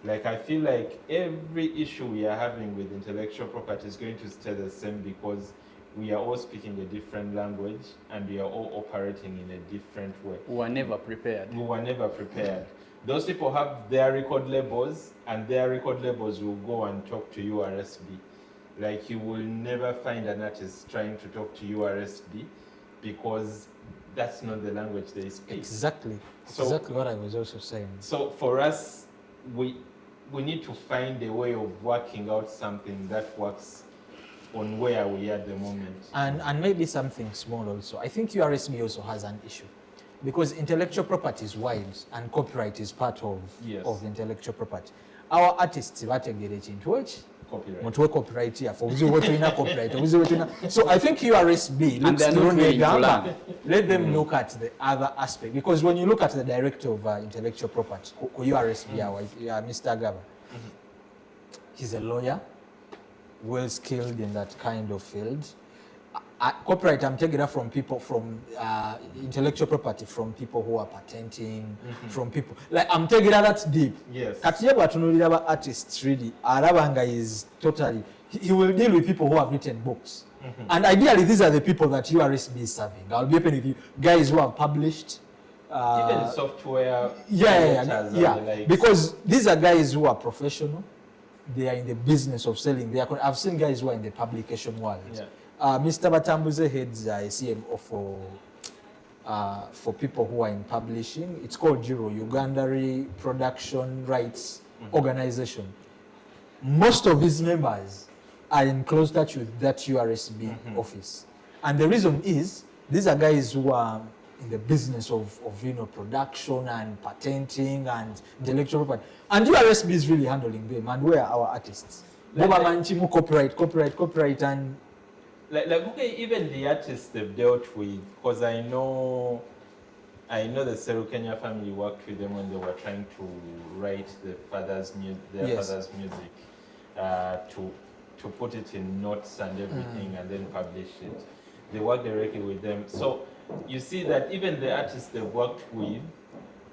Speaker 5: Like, I feel like every issue we are having with intellectual property is going to stay the same because we are all speaking a different language and we are all operating in a different way.
Speaker 3: We were never prepared.
Speaker 5: We were never prepared. Those people have their record labels, and their record labels will go and talk to URSB. Like, you will never find an artist trying to talk to URSB because that's not the language they speak.
Speaker 2: Exactly.
Speaker 5: So-
Speaker 2: Exactly what I was also saying.
Speaker 5: So for us, we need to find a way of working out something that works on where we are at the moment.
Speaker 2: And maybe something small also. I think URSB also has an issue because intellectual property is wide and copyright is part of,
Speaker 5: Yes.
Speaker 2: of intellectual property. Our artists bategera ekintu eki
Speaker 5: Copyright.
Speaker 2: mutuwe copyright yaffe obuzibu bwe tulina copyright obuzibu bwe tulina. So I think URSB looks
Speaker 3: they're not
Speaker 2: through
Speaker 3: willing to
Speaker 2: negamba.
Speaker 3: learn.
Speaker 2: Let them look at the other aspect because when you look at the director of intellectual property ku URSB Mr. Gaba, he's a lawyer, well skilled in that kind of field. Copyright, I'm taking that from people, from intellectual property, from people who are patenting, from people. Like, I'm taking that deep.
Speaker 5: Yes.
Speaker 2: Katiye bwatunulira aba artists really, Arabanga is totally, he will deal with people who have written books. And ideally, these are the people that URSB is serving. I'll be open with you. Guys who have published.
Speaker 5: Even software.
Speaker 2: Yeah.
Speaker 5: creators and the likes.
Speaker 2: Because these are guys who are professional. They are in the business of selling. I've seen guys who are in the publication world.
Speaker 5: Yeah.
Speaker 2: Mr. Batambuze heads a CMO for people who are in publishing. It's called Uganda Production Rights Organization. Most of his members are in close touch with that URSB office. And the reason is, these are guys who are in the business of production and patenting and intellectual property. And URSB is really handling them. And where are our artists? Copyright, and
Speaker 5: Like okay, even the artists they've dealt with, because I know the Seru Kenya family worked with them when they were trying to write their father's music, to put it in notes and everything and then publish it. They work directly with them. So you see that even the artists they've worked with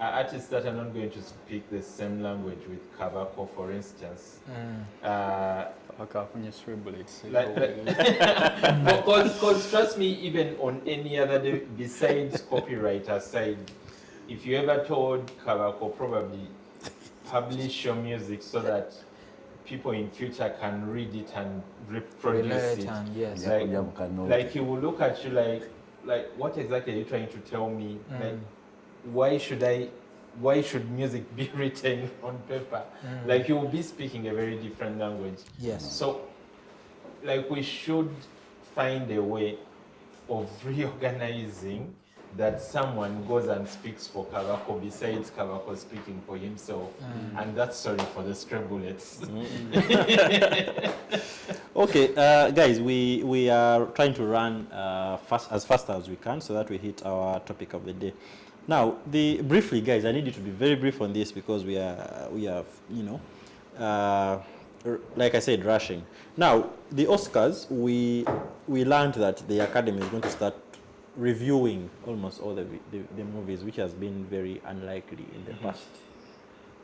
Speaker 5: are artists that are not going to speak the same language with Kabako, for instance. Because trust me, even on any other day besides copyright aside, if you ever told Kabako probably publish your music so that people in future can read it and reproduce
Speaker 2: relate
Speaker 5: it,
Speaker 2: and yes.
Speaker 5: like he will look at you like what exactly are you trying to tell me? Like, why should music be written on paper? Like, you will be speaking a very different language.
Speaker 2: Yes.
Speaker 5: So, like, we should find a way of reorganizing that someone goes and speaks for Kabako besides Kabako speaking for himself. And that's sorry for the stray bullets.
Speaker 1: Okay, guys, we are trying to run as fast as we can so that we hit our topic of the day. Now, briefly, guys, I need you to be very brief on this because we have, like I said, rushing. Now, the Oscars, we learned that the Academy is going to start reviewing almost all the movies, which has been very unlikely in the past.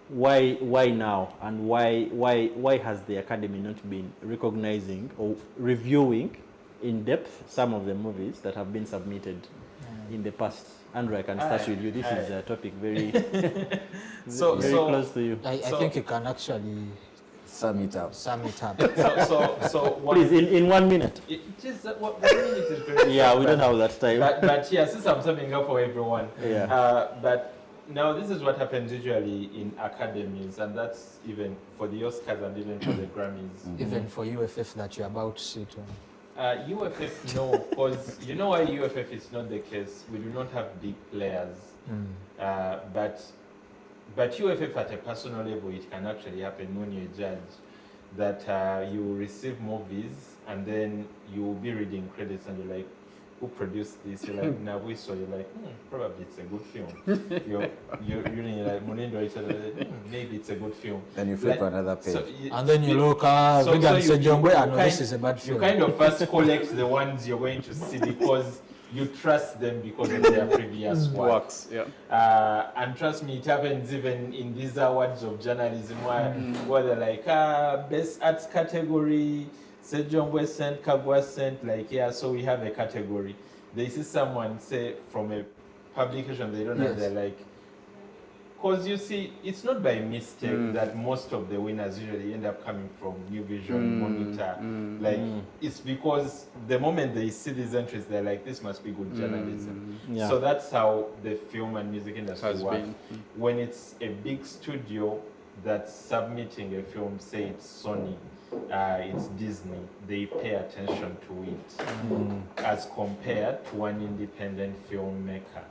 Speaker 1: Why now, and why has the Academy not been recognizing or reviewing in depth some of the movies that have been submitted in the past? Andrew, I can start with you. This is a topic very very close to you.
Speaker 2: I think you can actually
Speaker 4: Sum it up.
Speaker 5: So one,
Speaker 1: Please, in 1 minute.
Speaker 5: Just 1 minute is very
Speaker 1: Yeah, we don't have that time.
Speaker 5: but yeah, since I'm summing up for everyone.
Speaker 1: Yeah.
Speaker 5: But now this is what happens usually in academies, and that's even for the Oscars and even for the Grammys.
Speaker 2: even for UFF that you're about to sit on.
Speaker 5: UFF, no, because you know why UFF is not the case. We do not have big players, but UFF at a personal level, it can actually happen when you're a judge, that you receive movies and then you will be reading credits and you're like, who produced this? You're like, now we saw. You're like, probably it's a good film. You're reading like Munindo, maybe it's a good film.
Speaker 4: Then you flip another page.
Speaker 2: And then you look at this is a bad film.
Speaker 5: You kind of first collect the ones you're going to see because you trust them because of their previous work.
Speaker 3: Works, yeah.
Speaker 5: And trust me, it happens even in these awards of journalism where they're like, best arts category, Sejongwe sent, Kagwa sent, like, yeah, so we have a category. They see someone say from a publication they don't have, they're like, because you see, it's not by mistake that most of the winners usually end up coming from New Vision, Monitor. It's because the moment they see these entries, they're like, this must be good journalism.
Speaker 1: Yeah.
Speaker 5: So that's how the film and music industry
Speaker 3: Has
Speaker 5: works.
Speaker 3: been.
Speaker 5: When it's a big studio that's submitting a film, say it's Sony, it's Disney, they pay attention to it as compared to an independent filmmaker.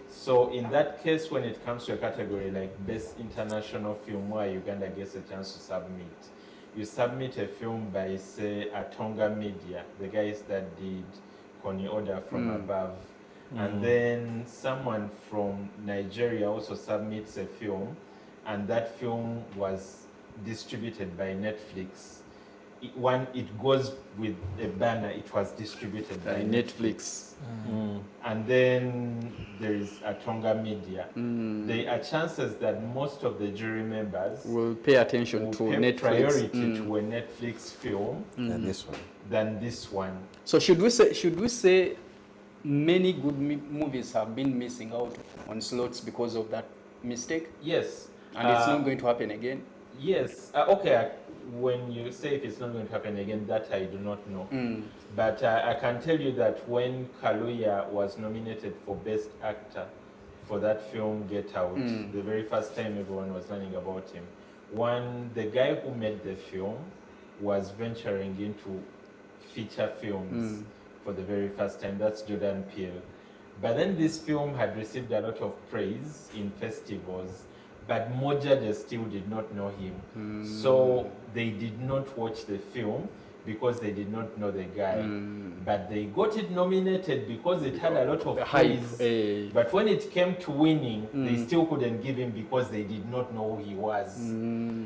Speaker 5: So in that case, when it comes to a category like Best International Film, where Uganda gets a chance to submit, you submit a film by, say, Atonga Media, the guys that did Koni Order from Above, and then someone from Nigeria also submits a film, and that film was distributed by Netflix. It goes with a banner, it was distributed by Netflix. And then there is Atonga Media. There are chances that most of the jury members
Speaker 3: Will pay attention
Speaker 5: will
Speaker 3: to
Speaker 5: pay
Speaker 3: Netflix.
Speaker 5: priority to a Netflix film
Speaker 4: than this one.
Speaker 5: than this one.
Speaker 3: So should we say many good movies have been missing out on slots because of that mistake?
Speaker 5: Yes.
Speaker 3: And it's not going to happen again?
Speaker 5: Yes. Okay. When you say if it's not going to happen again, that I do not know. But I can tell you that when Kaluuya was nominated for Best Actor for that film Get Out, the very first time everyone was learning about him, the guy who made the film was venturing into feature films for the very first time. That's Jordan Peele. But then this film had received a lot of praise in festivals, but more judges still did not know him. So they did not watch the film because they did not know the guy. But they got it nominated because it had a lot of praise. But when it came to winning, they still couldn't give him because they did not know who he was.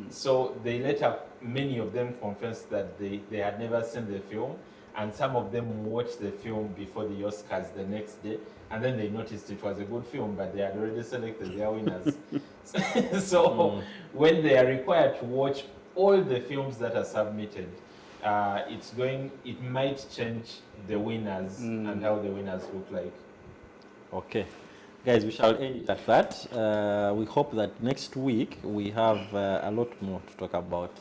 Speaker 5: So they later, many of them confessed that they had never seen the film, and some of them watched the film before the Oscars the next day, and then they noticed it was a good film, but they had already selected their winners. So when they are required to watch all the films that are submitted, it might change the winners and how the winners look like.
Speaker 1: Okay. Guys, we shall end it at that. We hope that next week we have a lot more to talk about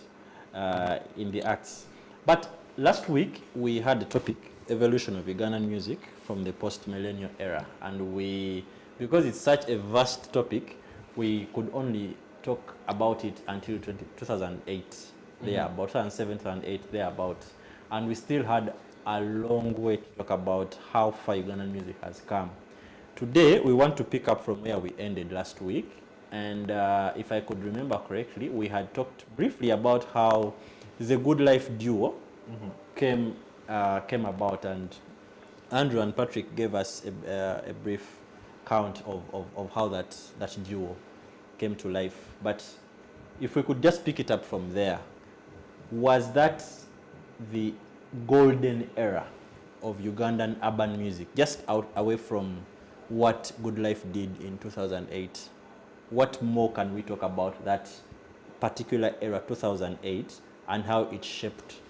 Speaker 1: in the arts. But last week we had the topic, evolution of Ugandan music from the post-millennial era. And because it's such a vast topic, we could only talk about it until 2008, there about 2007, 2008, there about. And we still had a long way to talk about how far Ugandan music has come. Today, we want to pick up from where we ended last week. And if I could remember correctly, we had talked briefly about how the Good Life duo came about, and Andrew and Patrick gave us a brief count of how that duo came to life. But if we could just pick it up from there, was that the golden era of Ugandan urban music, just away from what Good Life did in 2008? What more can we talk about that particular era, 2008, and how it shaped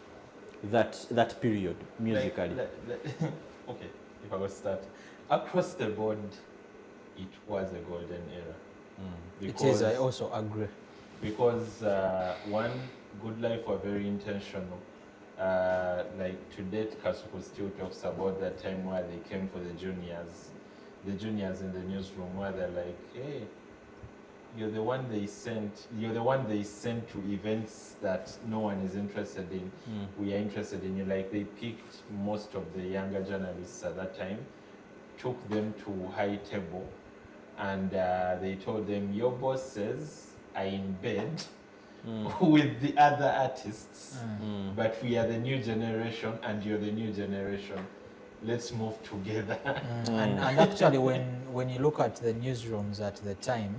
Speaker 1: that period musically?
Speaker 5: Okay, if I was to start, across the board, it was a golden era.
Speaker 2: It is, I also agree.
Speaker 5: Because one, Good Life were very intentional. Like to date, Kasuku still talks about that time where they came for the juniors in the newsroom, where they're like, hey, you're the one they sent to events that no one is interested in. We are interested in you. Like they picked most of the younger journalists at that time, took them to High Table, and they told them, your bosses are in bed with the other artists, but we are the new generation and you're the new generation. Let's move together.
Speaker 2: And actually, when you look at the newsrooms at the time,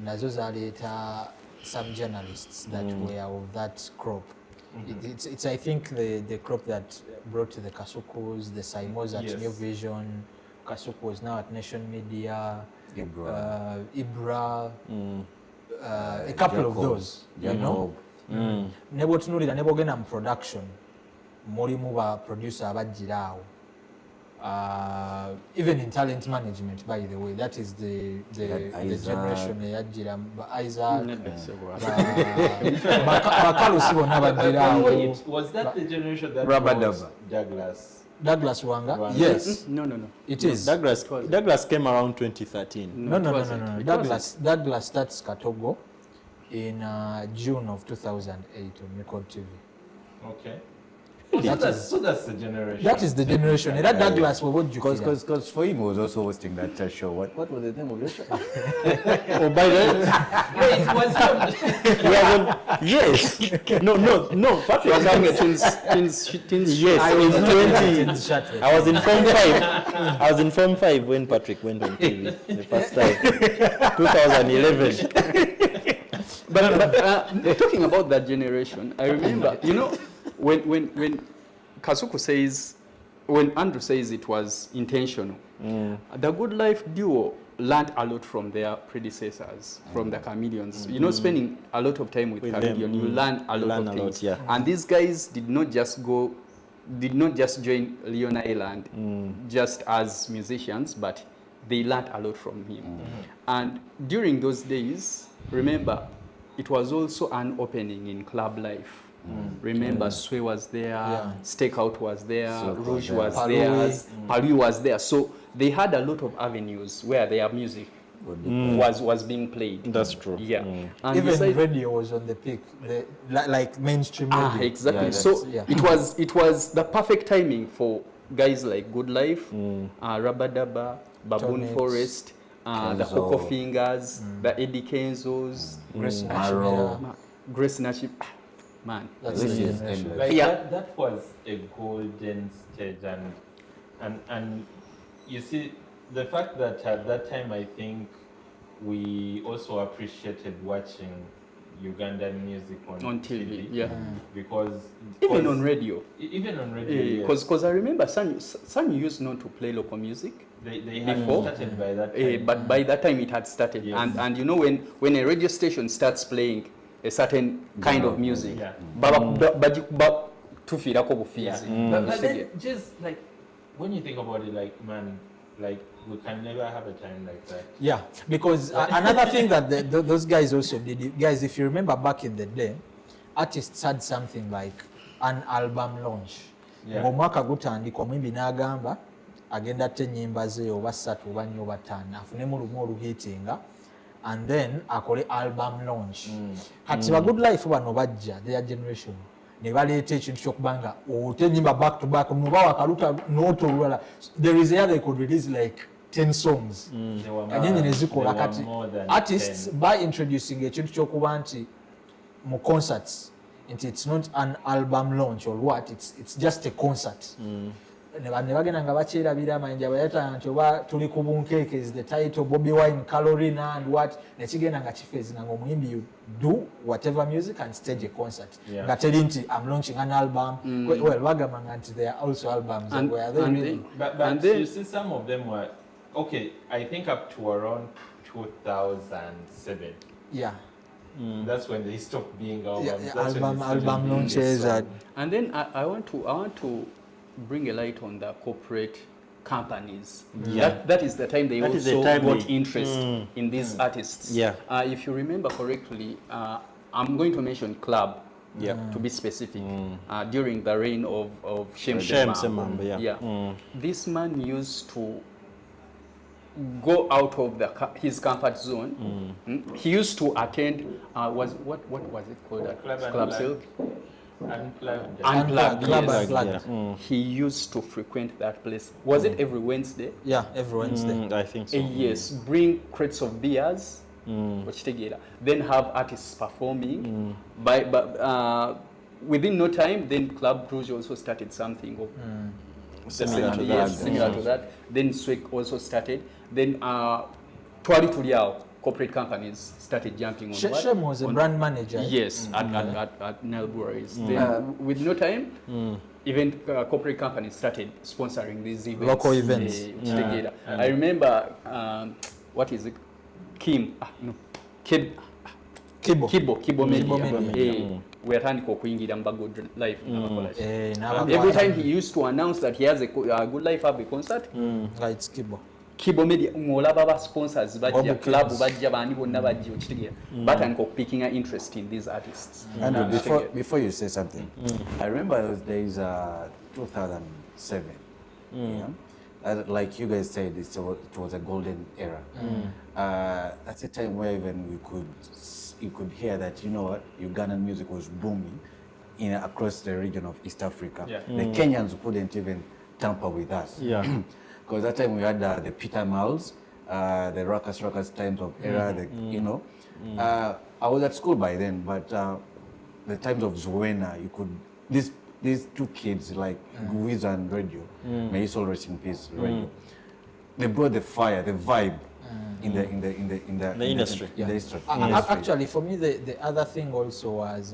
Speaker 2: nazo zaleta some journalists that were of that crop. It's I think the crop that brought the Kasukus, the Saimos at New Vision, Kasuku was now at Nation Media,
Speaker 4: Ibra.
Speaker 2: Ibra, a couple
Speaker 4: Jacob.
Speaker 2: of those, you know. Nebo tunulira nebo gena mu production mulimu ba producer abajjiraawo. Even in talent management, by the way, that is the generation eyajjira ba Isaac, bakalusi bonna bajjiraawo.
Speaker 5: Was that the generation that
Speaker 3: Rabadaba.
Speaker 5: was Douglas?
Speaker 2: Douglas Wanga?
Speaker 5: Wanga.
Speaker 2: Yes,
Speaker 3: No.
Speaker 2: it is.
Speaker 1: Douglas came around 2013.
Speaker 2: No.
Speaker 3: It wasn't.
Speaker 2: Douglas starts Katogo in June of 2008 on Record TV.
Speaker 5: Okay.
Speaker 2: That
Speaker 5: So that's the generation.
Speaker 2: That is the generation. Era Douglas wabojjukira.
Speaker 4: Because for him, he was also hosting that show. What was the name of the show?
Speaker 1: Oh, by the way,
Speaker 5: Wait, was him?
Speaker 1: we have yes. No. Patrick
Speaker 3: Was having a
Speaker 1: comes.
Speaker 3: teens
Speaker 1: Yes, in 20.
Speaker 2: Shattered.
Speaker 1: I was in Form 5. I was in Form 5 when Patrick went on TV the first time. 2011.
Speaker 3: But talking about that generation, I remember, you know, when Kasuku says, when Andrew says it was intentional, the Good Life duo learned a lot from their predecessors, from the Chameleons. You know, spending a lot of time with Chameleon, you learn a lot of things.
Speaker 1: Yeah.
Speaker 3: And these guys did not just join Leon Island just as musicians, but they learned a lot from him. And during those days, remember, it was also an opening in club life. Remember, Sway was there, Stakeout was there, Rouge was there, Palui was there. So they had a lot of avenues where their music was being played.
Speaker 1: That's true.
Speaker 3: Yeah. And
Speaker 2: Even
Speaker 3: besides-
Speaker 2: radio was on the peak, like mainstream radio.
Speaker 3: exactly.
Speaker 2: Yeah,
Speaker 3: So
Speaker 2: yeah.
Speaker 3: it was the perfect timing for guys like Good Life, Rabadaba, Baboon
Speaker 2: Tonics,
Speaker 3: Forest, the
Speaker 4: Kenzo.
Speaker 3: Coco Fingers, the Eddie Kenzos,
Speaker 2: Grace
Speaker 4: Arrow.
Speaker 2: Nashimera.
Speaker 3: Grace Nashi. Man,
Speaker 2: That's the
Speaker 4: This is
Speaker 2: generation.
Speaker 4: endless.
Speaker 5: Like
Speaker 3: Yeah.
Speaker 5: that was a golden stage, and you see the fact that at that time I think we also appreciated watching Ugandan music on
Speaker 3: TV, yeah.
Speaker 5: because
Speaker 3: Even on radio.
Speaker 5: even on radio,
Speaker 3: Because I remember Sun used not to play local music,
Speaker 5: they had
Speaker 3: before,
Speaker 5: started by that time.
Speaker 3: but by that time it had started.
Speaker 5: Yes.
Speaker 3: And you know, when a radio station starts playing a certain kind of music,
Speaker 5: Yeah.
Speaker 3: tufirako bufizi.
Speaker 5: Yeah. But then just like when you think about it, like man, like we can never have a time like that.
Speaker 2: Yeah, because another thing that those guys also did, guys, if you remember back in the day, artists had something like an album launch.
Speaker 5: Yeah.
Speaker 2: Ng'omwaka gutandika omwimbi n'agamba agenda atte ennyimba ze oba 3 oba 4 oba 5 afunemu lumu oluhiitinga and then akole album launch. Kati ba Good Life bano bajja their generation ne baleeta ekintu kyokubanga ote ennyimba back to back muba wakaluta n'oto olulala. There is a year they could release like 10 songs.
Speaker 5: There were
Speaker 2: Kanyinyi ne zikola
Speaker 5: there were
Speaker 2: kati
Speaker 5: more than
Speaker 2: artists
Speaker 5: 10.
Speaker 2: by introducing ekintu kyokuba nti mu concerts nti it's not an album launch or what, it's just a concert. Ne bagenda nga bakyerabira amayinja bayata nti oba tuli ku bunkeeke is the title, Bobby Wine, Carolina and what, nekigenda nga kifeezinga ng'omuyimbi you do whatever music and stage a concert.
Speaker 5: Yeah.
Speaker 2: Nga teri nti I'm launching an album. Well, bagambanga nti there are also albums.
Speaker 3: And-
Speaker 2: where they
Speaker 3: and
Speaker 2: really,
Speaker 5: But
Speaker 3: And then-
Speaker 5: you see, some of them were okay. I think up to around 2007.
Speaker 2: yeah.
Speaker 5: That's when they stopped being albums.
Speaker 2: Yeah,
Speaker 5: That's when they started
Speaker 2: album
Speaker 5: being
Speaker 2: launches
Speaker 5: songs.
Speaker 3: And then I want to bring a light on the corporate companies. That is the time they
Speaker 1: That is the
Speaker 3: also
Speaker 1: time
Speaker 3: got
Speaker 1: they-
Speaker 3: interest in these artists.
Speaker 1: Yeah.
Speaker 3: If you remember correctly, I'm going to mention Club.
Speaker 1: Yeah.
Speaker 3: To be specific, during the reign of Shem
Speaker 1: Shem
Speaker 3: Semamba.
Speaker 1: Semamba, yeah.
Speaker 3: This man used to go out of his comfort zone. He used to attend. What was it called?
Speaker 5: Club and
Speaker 3: Club
Speaker 5: Black.
Speaker 3: Silk.
Speaker 5: Unplugged.
Speaker 3: Unplugged.
Speaker 2: Club
Speaker 3: Yes.
Speaker 2: Unplugged.
Speaker 3: He used to frequent that place. Was it every Wednesday?
Speaker 2: Yeah, every Wednesday.
Speaker 1: I think so.
Speaker 3: Yes. Bring crates of beers. Then have artists performing. Within no time, then Club Rouge also started something of
Speaker 1: Similar to
Speaker 3: yes,
Speaker 1: that.
Speaker 3: similar to that. Then Swag also started. Then Twali Tuliao corporate companies started jumping on
Speaker 2: Shem was a brand manager.
Speaker 3: Yes, at Nile Breweries. Then with no time, even corporate companies started sponsoring these events.
Speaker 2: Local events.
Speaker 3: I remember, what is it? Kibo Media. Weatandika okuyingira mu Good Life. Every time he used to announce that he has a Good Life Hub concert,
Speaker 2: It's
Speaker 3: Kibo Media ng'olaba ba sponsors bajja, club bajja, bani bonna bajja, okitegeera. Batandika picking an interest in these artists.
Speaker 4: And before you say something, I remember those days, 2007. Yeah? Like you guys said, it was a golden era. That's a time where even you could hear that, you know what, Ugandan music was booming across the region of East Africa. The Kenyans couldn't even tamper with us. Because that time we had the Peter Miles, the Ruckus times of era, you know. I was at school by then, but the times of Zuena, you could, these two kids like Guiz and Radio, may his soul rest in peace, Radio. They brought the fire, the vibe in the industry. In the industry.
Speaker 2: Actually, for me, the other thing also was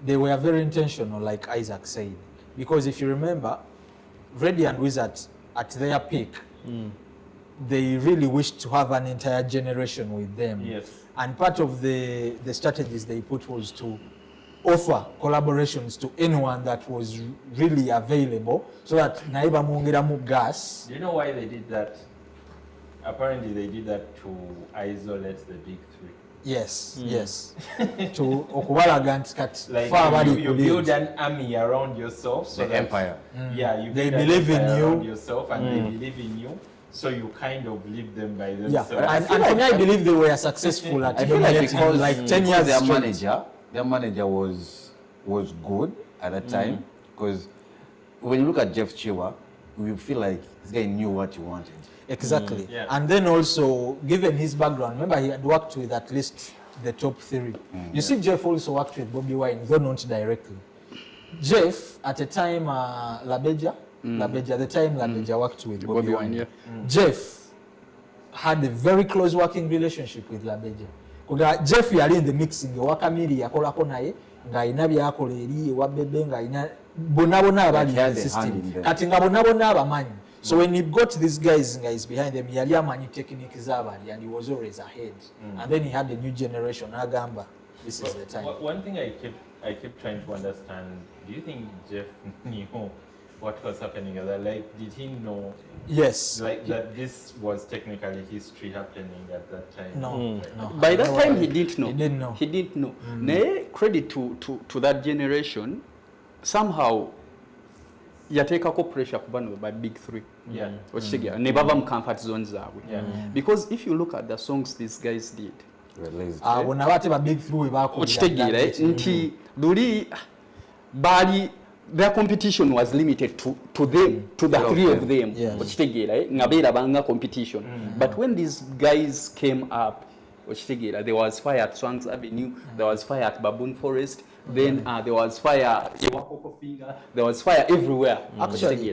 Speaker 2: they were very intentional, like Isaac said, because if you remember, Radio and Wizard at their peak, they really wished to have an entire generation with them.
Speaker 5: Yes.
Speaker 2: And part of the strategies they put was to offer collaborations to anyone that was really available, so that naiba muongeramu gas.
Speaker 5: Do you know why they did that? Apparently they did that to isolate the big three.
Speaker 2: Yes, yes. To okubalaga nti kati
Speaker 5: Like
Speaker 2: fa abali
Speaker 5: you build an army around yourself, so
Speaker 4: The
Speaker 5: that,
Speaker 4: empire.
Speaker 5: Yeah, you
Speaker 2: They
Speaker 5: build an
Speaker 2: believe in
Speaker 5: empire
Speaker 2: you.
Speaker 5: around yourself, and they believe in you. So you kind of leave them by
Speaker 2: Yeah,
Speaker 5: themselves.
Speaker 2: and for me, I believe they were successful at
Speaker 4: I feel like
Speaker 2: dominating
Speaker 4: because
Speaker 2: like 10 years
Speaker 4: their manager was good at that time, because when you look at Jeff Chiwa, we feel like this guy knew what he wanted.
Speaker 2: Exactly.
Speaker 5: Yeah.
Speaker 2: And then also, given his background, remember he had worked with at least the top three. You see, Jeff also worked with Bobby Wine, though not directly. Jeff, at the time, Labeja, the time Labeja worked with Bobby Wine. Jeff had a very close working relationship with Labeja. Kuga Jeff yali in the mixing, wakamiri yakolako naye, nga ina byakola eri wabebe nga ina bonabona abali in the system. Kati nga bonabona abamanyi. So when he got these guys behind them, yali amanyi technique zabali, and he was always ahead. And then he had a new generation. Agamba, this is the time.
Speaker 5: One thing I keep trying to understand, do you think Jeff knew what was happening? Like, did he know?
Speaker 2: Yes.
Speaker 5: Like that this was technically history happening at that time?
Speaker 2: No.
Speaker 3: By that time, he didn't know.
Speaker 2: He didn't know.
Speaker 3: He didn't know. Credit to that generation, somehow, yateekako pressure ku bano by big three.
Speaker 5: Yeah.
Speaker 3: Okitegeera ne bava mu comfort zones zaabwe.
Speaker 5: Yeah.
Speaker 3: Because if you look at the songs these guys did,
Speaker 2: Bona bate ba big through baako.
Speaker 3: okitegeera nti luli bali their competition was limited to them, to the three of them.
Speaker 2: Yes.
Speaker 3: Okitegeera nga beerabanga competition. But when these guys came up, okitegeera, there was fire at Swanks Avenue, there was fire at Baboon Forest, then there was fire Iwakoko Finger, there was fire everywhere.
Speaker 2: Actually,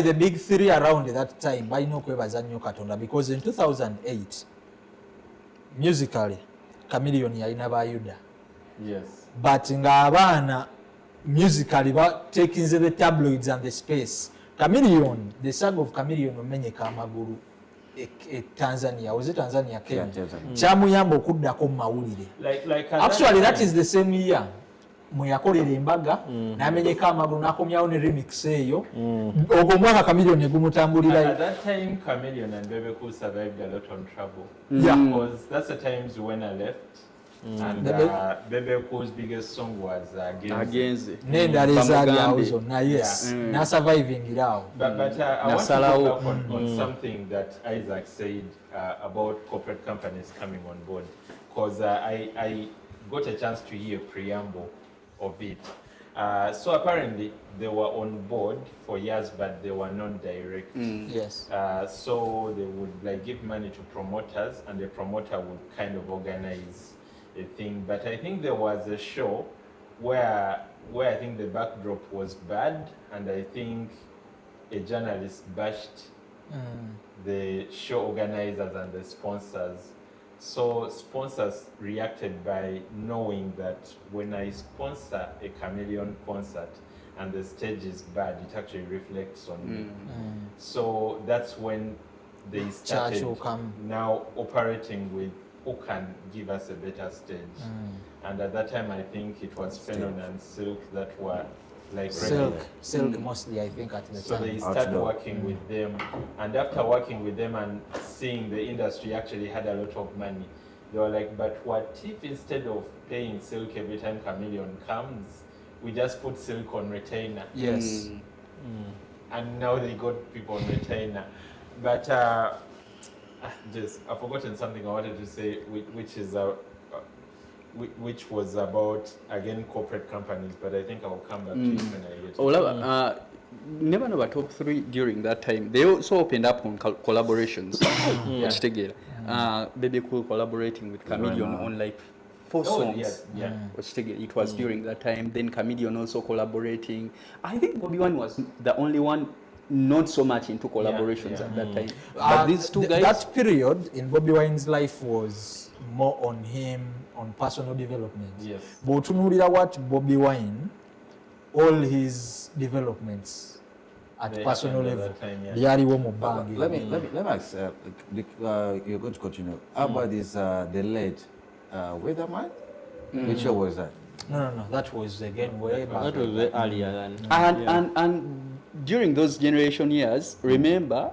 Speaker 2: the big three around that time, balina okwebaza nnyo Katonda, because in 2008, musically, Chameleon yalina ba Yuda.
Speaker 5: Yes.
Speaker 2: But nga abaana musically taking the tabloids and the space. Chameleon, the saga of Chameleon omenyeka amagulu. Tanzania, was it Tanzania? Kenya. Chamuyamba okuddako mu mawulire. Actually, that is the same year. Muyakolera embaga n'amenyeka amagulu n'akomyawo ne remix eyo. Ogwo omwaka Chameleon egumutambulira.
Speaker 5: At that time, Chameleon and Bebe Cool survived a lot on trouble.
Speaker 2: Yeah.
Speaker 5: Because that's the times when I left. And Bebe Cool's biggest song was Agenzi.
Speaker 2: N'endala ezaaliawo zonna, yes. N'asurviving awo.
Speaker 5: But I want to go back on something that Isaac said about corporate companies coming on board. Because I got a chance to hear a preamble of it. So apparently they were on board for years, but they were non-direct.
Speaker 2: Yes.
Speaker 5: So they would like give money to promoters, and the promoter would kind of organize a thing. But I think there was a show where I think the backdrop was bad, and I think a journalist bashed the show organizers and the sponsors. So sponsors reacted by knowing that when I sponsor a Chameleon concert and the stage is bad, it actually reflects on me. So that's when they started
Speaker 2: will come.
Speaker 5: now operating with who can give us a better stage. And at that time, I think it was Phenon and Silk that were like
Speaker 2: Silk mostly, I think, at the
Speaker 5: so
Speaker 2: time.
Speaker 5: they started working with them, and after working with them and seeing the industry actually had a lot of money, they were like, but what if instead of paying Silk every time Chameleon comes, we just put Silk on retainer?
Speaker 2: Yes.
Speaker 5: And now they got people on retainer. But I've forgotten something I wanted to say, which was about, again, corporate companies, but I think I'll come back to it when I get to it.
Speaker 3: Never know about top 3 during that time. They also opened up on collaborations. Baby Cool collaborating with Chameleon on like 4 songs. It was during that time. Then Chameleon also collaborating. I think Bobby Wine was the only one not so much into collaborations at that time. But these two guys...
Speaker 2: That period in Bobby Wine's life was more on him, on personal development.
Speaker 5: Yes.
Speaker 2: But tunulira what Bobby Wine, all his developments at
Speaker 5: They
Speaker 2: personal
Speaker 5: happened at
Speaker 2: level,
Speaker 5: that time, yeah.
Speaker 2: byaliwo mu bbange.
Speaker 4: Let me ask, you're going to continue. How about this, the late Weatherman? Which show was that?
Speaker 2: No, that was again way back.
Speaker 1: That was way earlier than.
Speaker 3: And during those generation years, remember,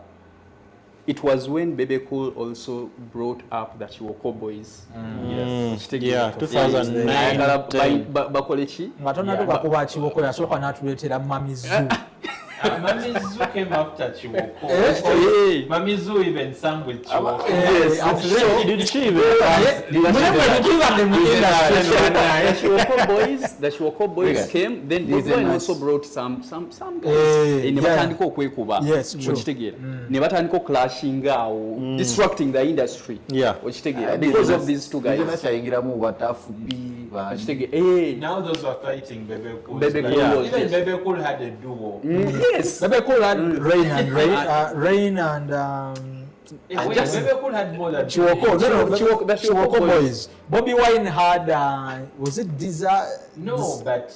Speaker 3: it was when Bebe Cool also brought up the Chiwoko Boys.
Speaker 1: Yes. Yeah, 2009.
Speaker 3: Bakolechi.
Speaker 2: Nga tonatuuka kuba Kiwoko yasooka n'atuleetera Mami Zoo.
Speaker 5: Mami Zoo came after Chiwoko. Mami Zoo even sang with Chiwoko.
Speaker 1: Did she even?
Speaker 3: The Chiwoko Boys came, then Bobby Wine also brought some guys. Ne batandika okwekuba.
Speaker 2: Yes, true.
Speaker 3: Okitegeera. Ne batandika clashing awo, disrupting the industry.
Speaker 1: Yeah.
Speaker 3: Okitegeera. Because of these two guys.
Speaker 4: Kyayingiramu batafubi.
Speaker 5: Now those were fighting Bebe Cool.
Speaker 3: Bebe Cool.
Speaker 5: Even Bebe Cool had a duo.
Speaker 3: Yes.
Speaker 2: Bebe Cool had Rain and
Speaker 5: Bebe Cool had more than
Speaker 2: Chiwoko.
Speaker 3: The
Speaker 2: Chiwoko Boys. Bobby Wine had was it Desire?
Speaker 5: No, but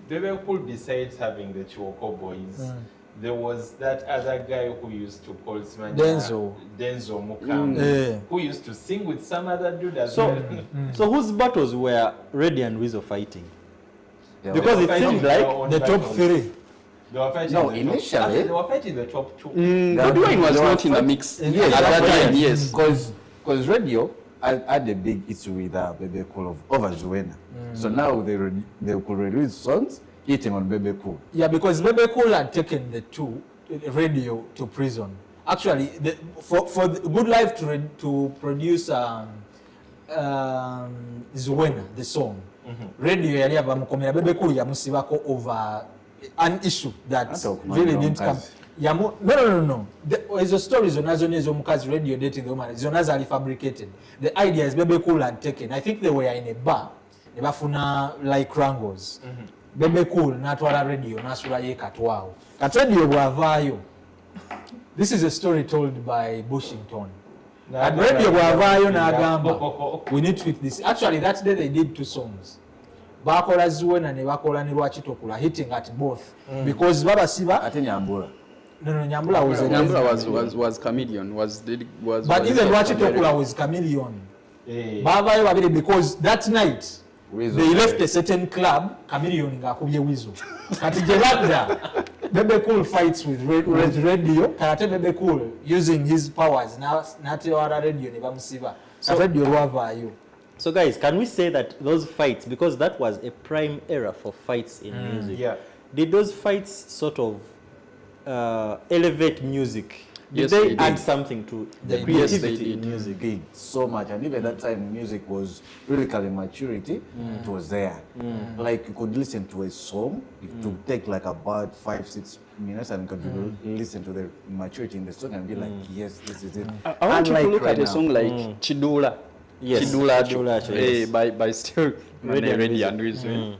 Speaker 5: Bebe Cool, besides having the Chiwoko Boys, there was that other guy who used to call
Speaker 2: Denzo
Speaker 5: Mukam, who used to sing with some other dude as well.
Speaker 1: So whose battles were Reddy and Weasel fighting?
Speaker 4: Yeah,
Speaker 1: Because it seemed like
Speaker 2: the top 3.
Speaker 5: They were fighting
Speaker 4: No,
Speaker 5: the
Speaker 4: initially-
Speaker 5: top, they were fighting the top 2.
Speaker 3: Bobby Wine was not in the mix at that time, yes.
Speaker 4: Because radio had a big issue with Bebe Cool over Zuena. So now they could release songs hitting on Bebe Cool.
Speaker 2: Yeah, because Bebe Cool had taken the radio to prison. Actually, for the Good Life to produce Zuena, the song, radio yali abamukomera Bebe Cool yamusibako over an issue that really didn't come. No. Ezo stories zonazo ez'omukazi radio dating the woman, zona zaali fabricated. The idea is Bebe Cool had taken. I think they were in a bar. Ne bafuna like Rangos. Bebe Cool n'atwala radio n'asulayo ekatwawo. Kati radio bw'avaayo. This is a story told by Bushington. And radio bw'avaayo n'agamba, we need to tweak this. Actually, that day they did 2 songs. Bakola Zuena ne bakola ne Lwakitokula, hitting at both. Because babasiba.
Speaker 4: Ate Nyambura.
Speaker 2: No, Nyambura
Speaker 3: was Chameleon.
Speaker 2: But even Lwakitokula was Chameleon. Bavaayo babiri because that night, they left a certain club, Chameleon ng'akubye Weasel. Kati gye badda, Bebe Cool fights with radio, kati Bebe Cool using his powers, n'atewala radio ne bamusiba. So radio lwavaayo.
Speaker 1: So guys, can we say that those fights, because that was a prime era for fights in music,
Speaker 5: Yeah.
Speaker 1: did those fights sort of elevate music? Did
Speaker 3: Yes,
Speaker 1: they
Speaker 3: they did.
Speaker 1: add something to the
Speaker 2: They
Speaker 1: creativity
Speaker 3: did.
Speaker 1: in music?
Speaker 4: Big, so much. And even that time, music was really calling maturity. It was there. Like you could listen to a song, it would take like about 5-6 minutes, and you could listen to the maturity in the song and be like, yes, this is it.
Speaker 3: I want you to
Speaker 4: Unlike
Speaker 3: look
Speaker 4: right
Speaker 3: at a
Speaker 4: now.
Speaker 3: song like Chidula.
Speaker 1: Yes,
Speaker 3: Chidula,
Speaker 1: Chidula, yes.
Speaker 3: by still
Speaker 1: Reddy and
Speaker 3: Reddy and Weasel.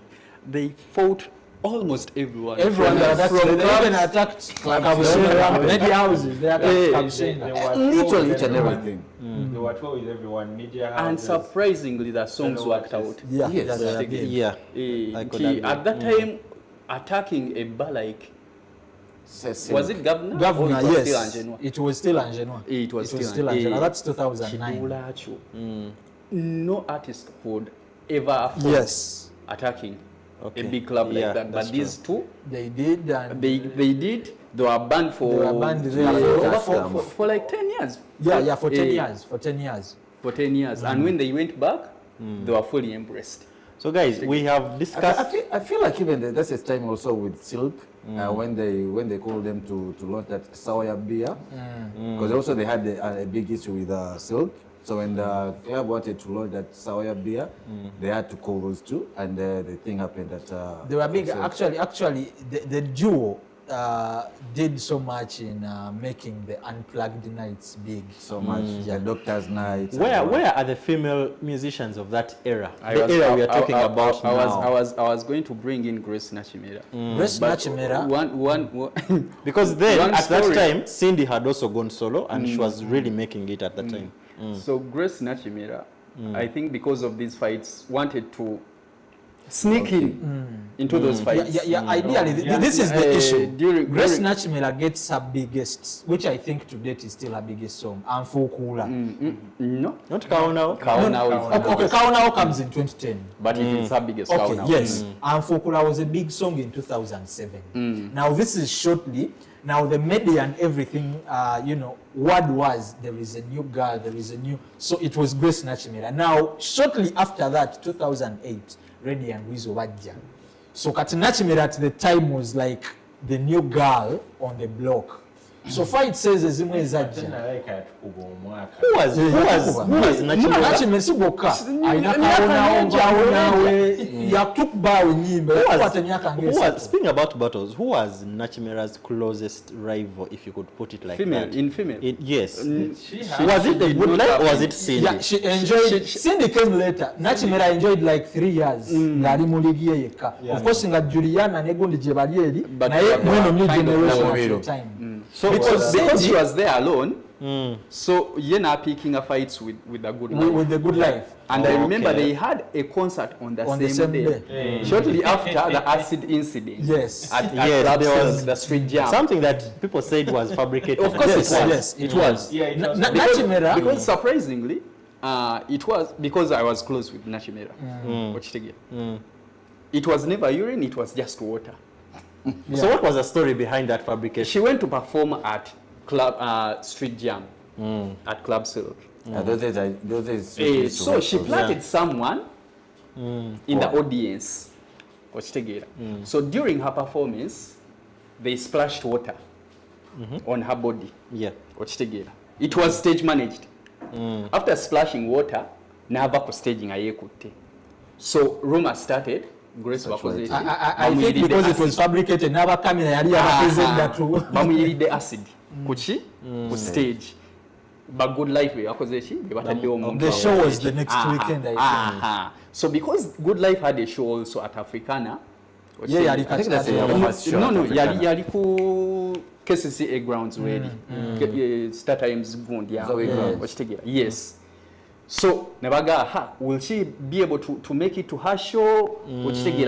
Speaker 3: They fought almost everyone.
Speaker 2: Everyone that attacked,
Speaker 3: From
Speaker 2: they even attacked Kabushenga, media houses, they attacked Kabushenga.
Speaker 4: Literally each and everything.
Speaker 5: They were told with everyone, media
Speaker 3: And
Speaker 5: houses.
Speaker 3: surprisingly, the songs worked out.
Speaker 2: Yeah,
Speaker 4: Yes.
Speaker 2: yeah, they did.
Speaker 1: Yeah. I could agree.
Speaker 3: At that time, attacking a bar like, was it Governor?
Speaker 2: Governor,
Speaker 3: Or it was still
Speaker 2: yes.
Speaker 3: Angenwa?
Speaker 2: It was still Angenwa.
Speaker 3: It was still
Speaker 2: Angenwa. That's 2009.
Speaker 3: Kidulacho. No artist would ever afford
Speaker 2: Yes,
Speaker 3: attacking
Speaker 1: Okay.
Speaker 3: a big club
Speaker 1: Yeah,
Speaker 3: like that.
Speaker 1: that's
Speaker 3: But these two,
Speaker 2: they did, and
Speaker 3: they did. They were banned for
Speaker 2: They were banned there
Speaker 3: for like 10 years.
Speaker 2: yeah, for 10
Speaker 3: Eh,
Speaker 2: years, for 10 years.
Speaker 3: For 10 years. And when they went back, they were fully embraced.
Speaker 1: So guys, we have discussed.
Speaker 4: I feel like even that's a time also with Silk when they called them to launch that sour beer, because also they had a big issue with Silk. So when the club wanted to launch that sour beer, they had to call those two, and the thing happened that
Speaker 2: They were big.
Speaker 4: Silk.
Speaker 2: Actually, the duo did so much in making the unplugged nights big.
Speaker 4: So much the doctor's night.
Speaker 1: Where are the female musicians of that era?
Speaker 3: I
Speaker 1: The
Speaker 3: was-
Speaker 1: era we are
Speaker 3: I-
Speaker 1: talking about
Speaker 3: I
Speaker 1: now.
Speaker 3: was going to bring in Grace Nachimera.
Speaker 2: Grace
Speaker 3: But
Speaker 2: Nachimera,
Speaker 3: one
Speaker 1: Because then,
Speaker 3: One
Speaker 1: at that
Speaker 3: story.
Speaker 1: time, Cindy had also gone solo, and she was really making it at that time.
Speaker 3: So Grace Nachimera, I think because of these fights, wanted to sneak in into those fights.
Speaker 2: ideally, this is the issue.
Speaker 3: During
Speaker 2: Grace Nachimera gets her biggest, which I think to date is still her biggest song, Amfukula.
Speaker 3: No,
Speaker 1: Not Kaunao.
Speaker 3: Kaunao is
Speaker 2: Okay, Kaunao comes in 2010.
Speaker 3: but it is her biggest.
Speaker 2: Okay,
Speaker 3: Kaunao.
Speaker 2: yes. Amfukula was a big song in 2007. Now this is shortly. Now the media and everything, word was there is a new girl, there is a new. So it was Grace Nachimera. Now shortly after that, 2008, Reddy and Wizo Wajja. So Kati Nachimera at the time was like the new girl on the block. So far it says ezimwe ezajja.
Speaker 1: Who was Nachimera?
Speaker 2: Nachimera sigoka. Aina kaona onjawo nawe yatukbawe nyimbe. Yakwata myaka
Speaker 1: Who
Speaker 2: ngesa.
Speaker 1: was, speaking about battles, who was Nachimera's closest rival, if you could put it like
Speaker 3: Female,
Speaker 1: that?
Speaker 3: in female.
Speaker 1: Yes.
Speaker 5: She had
Speaker 1: Was it the
Speaker 3: did
Speaker 1: good
Speaker 3: not
Speaker 1: life
Speaker 3: have
Speaker 1: or was
Speaker 3: any-
Speaker 1: it Cindy?
Speaker 2: Yeah, she enjoyed. Cindy came later. Nachimera enjoyed like 3 years. Ngari muligi ye yekka. Of course nga Juliana ne gundi je bali eri.
Speaker 3: But
Speaker 2: Naye
Speaker 3: they were
Speaker 2: mweno new
Speaker 3: kind of
Speaker 2: generation
Speaker 4: like
Speaker 2: at the
Speaker 4: middle.
Speaker 2: time.
Speaker 1: So
Speaker 3: Because
Speaker 2: Cindy-
Speaker 3: she was there alone, so Yena picking a fights with the good life.
Speaker 2: With the good life.
Speaker 3: And I remember
Speaker 1: Okay.
Speaker 3: they had a concert on the
Speaker 2: On
Speaker 3: same
Speaker 2: the
Speaker 3: day.
Speaker 2: same
Speaker 3: Shortly after the acid incident.
Speaker 2: Yes.
Speaker 3: At
Speaker 1: Yes,
Speaker 3: Club
Speaker 1: there
Speaker 3: Silk,
Speaker 1: was
Speaker 3: the street jam.
Speaker 1: something that people said was fabricated.
Speaker 3: Of course
Speaker 2: Yes,
Speaker 3: it was.
Speaker 2: yes, it was.
Speaker 5: Yeah, it was.
Speaker 2: Nachimera.
Speaker 3: Because surprisingly, it was because I was close with Nachimera. It was never urine, it was just water.
Speaker 1: So what was the story behind that fabrication?
Speaker 3: She went to perform at Club Street Jam at Club Silk.
Speaker 4: Those days,
Speaker 3: So she planted someone in the audience. So during her performance, they splashed water on her body.
Speaker 1: Yeah.
Speaker 3: It was stage managed. After splashing water, nava ku staging ayekutte. So rumor started. Grace bakoze.
Speaker 2: I think because it was fabricated, never camera yali yabakezenda tu.
Speaker 3: Bamuyiridde acid. Kuchi? Ku stage. But Good Life yakoze ki? Batadde omuntu.
Speaker 2: The show was the next weekend, I think.
Speaker 3: So because Good Life had a show also at Africana.
Speaker 2: Yeah, yali
Speaker 4: I think that's
Speaker 2: kati-
Speaker 4: the first show.
Speaker 3: No,
Speaker 4: Africana.
Speaker 3: yali ku KCCA grounds ready. Start times gundi.
Speaker 4: So we go.
Speaker 3: Yes. So nebaga will she be able to make it to her show?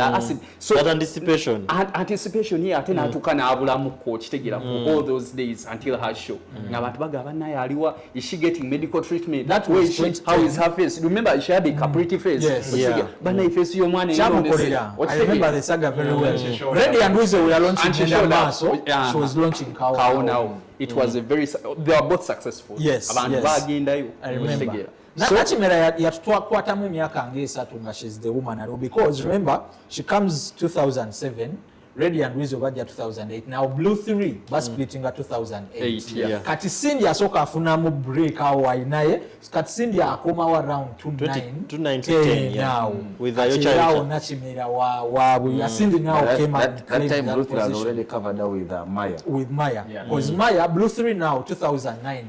Speaker 3: Acid. So
Speaker 1: That anticipation.
Speaker 3: anticipation here ate natuka n'abulamuko kitegera for all those days until her show. N'abantu bagamba naye aliwa, is she getting medical treatment?
Speaker 2: That
Speaker 3: Where
Speaker 2: was
Speaker 3: is she?
Speaker 2: 2010.
Speaker 3: How is her face? Remember she had a pretty face.
Speaker 2: Yes.
Speaker 1: Yeah.
Speaker 3: Bana ifeesi y'omwana
Speaker 2: Kyamukolera. I remember the saga very well. Reddy and Wizo were launching
Speaker 3: And she
Speaker 2: Gender
Speaker 3: showed up.
Speaker 2: Maso.
Speaker 3: Yeah.
Speaker 2: She was launching Kao
Speaker 3: now. It was a very they are both successful.
Speaker 2: Yes,
Speaker 3: Abantu
Speaker 2: yes.
Speaker 3: bagendayo.
Speaker 2: I remember.
Speaker 3: Kitegera.
Speaker 2: Nachimera yatukwatamu emyaka ng'esatu nga she's the woman alo, because remember she comes 2007, Reddy and Wizo bajja 2008. Now Blue 3 splitting at 2008.
Speaker 3: Yeah.
Speaker 2: Kati Cindy asooka afunamu break awo ayinaye. Kati Cindy akomawo around 2009 now.
Speaker 1: With
Speaker 2: Kati
Speaker 1: Ayo
Speaker 2: awo
Speaker 1: Charity.
Speaker 2: Nachimera wa Cindy now came and
Speaker 4: That
Speaker 2: claimed
Speaker 4: time
Speaker 2: that
Speaker 4: Ruth was
Speaker 2: position
Speaker 4: already covered up with Maya.
Speaker 2: with Maya.
Speaker 5: Yeah.
Speaker 2: Because Maya, Blue 3 now 2009,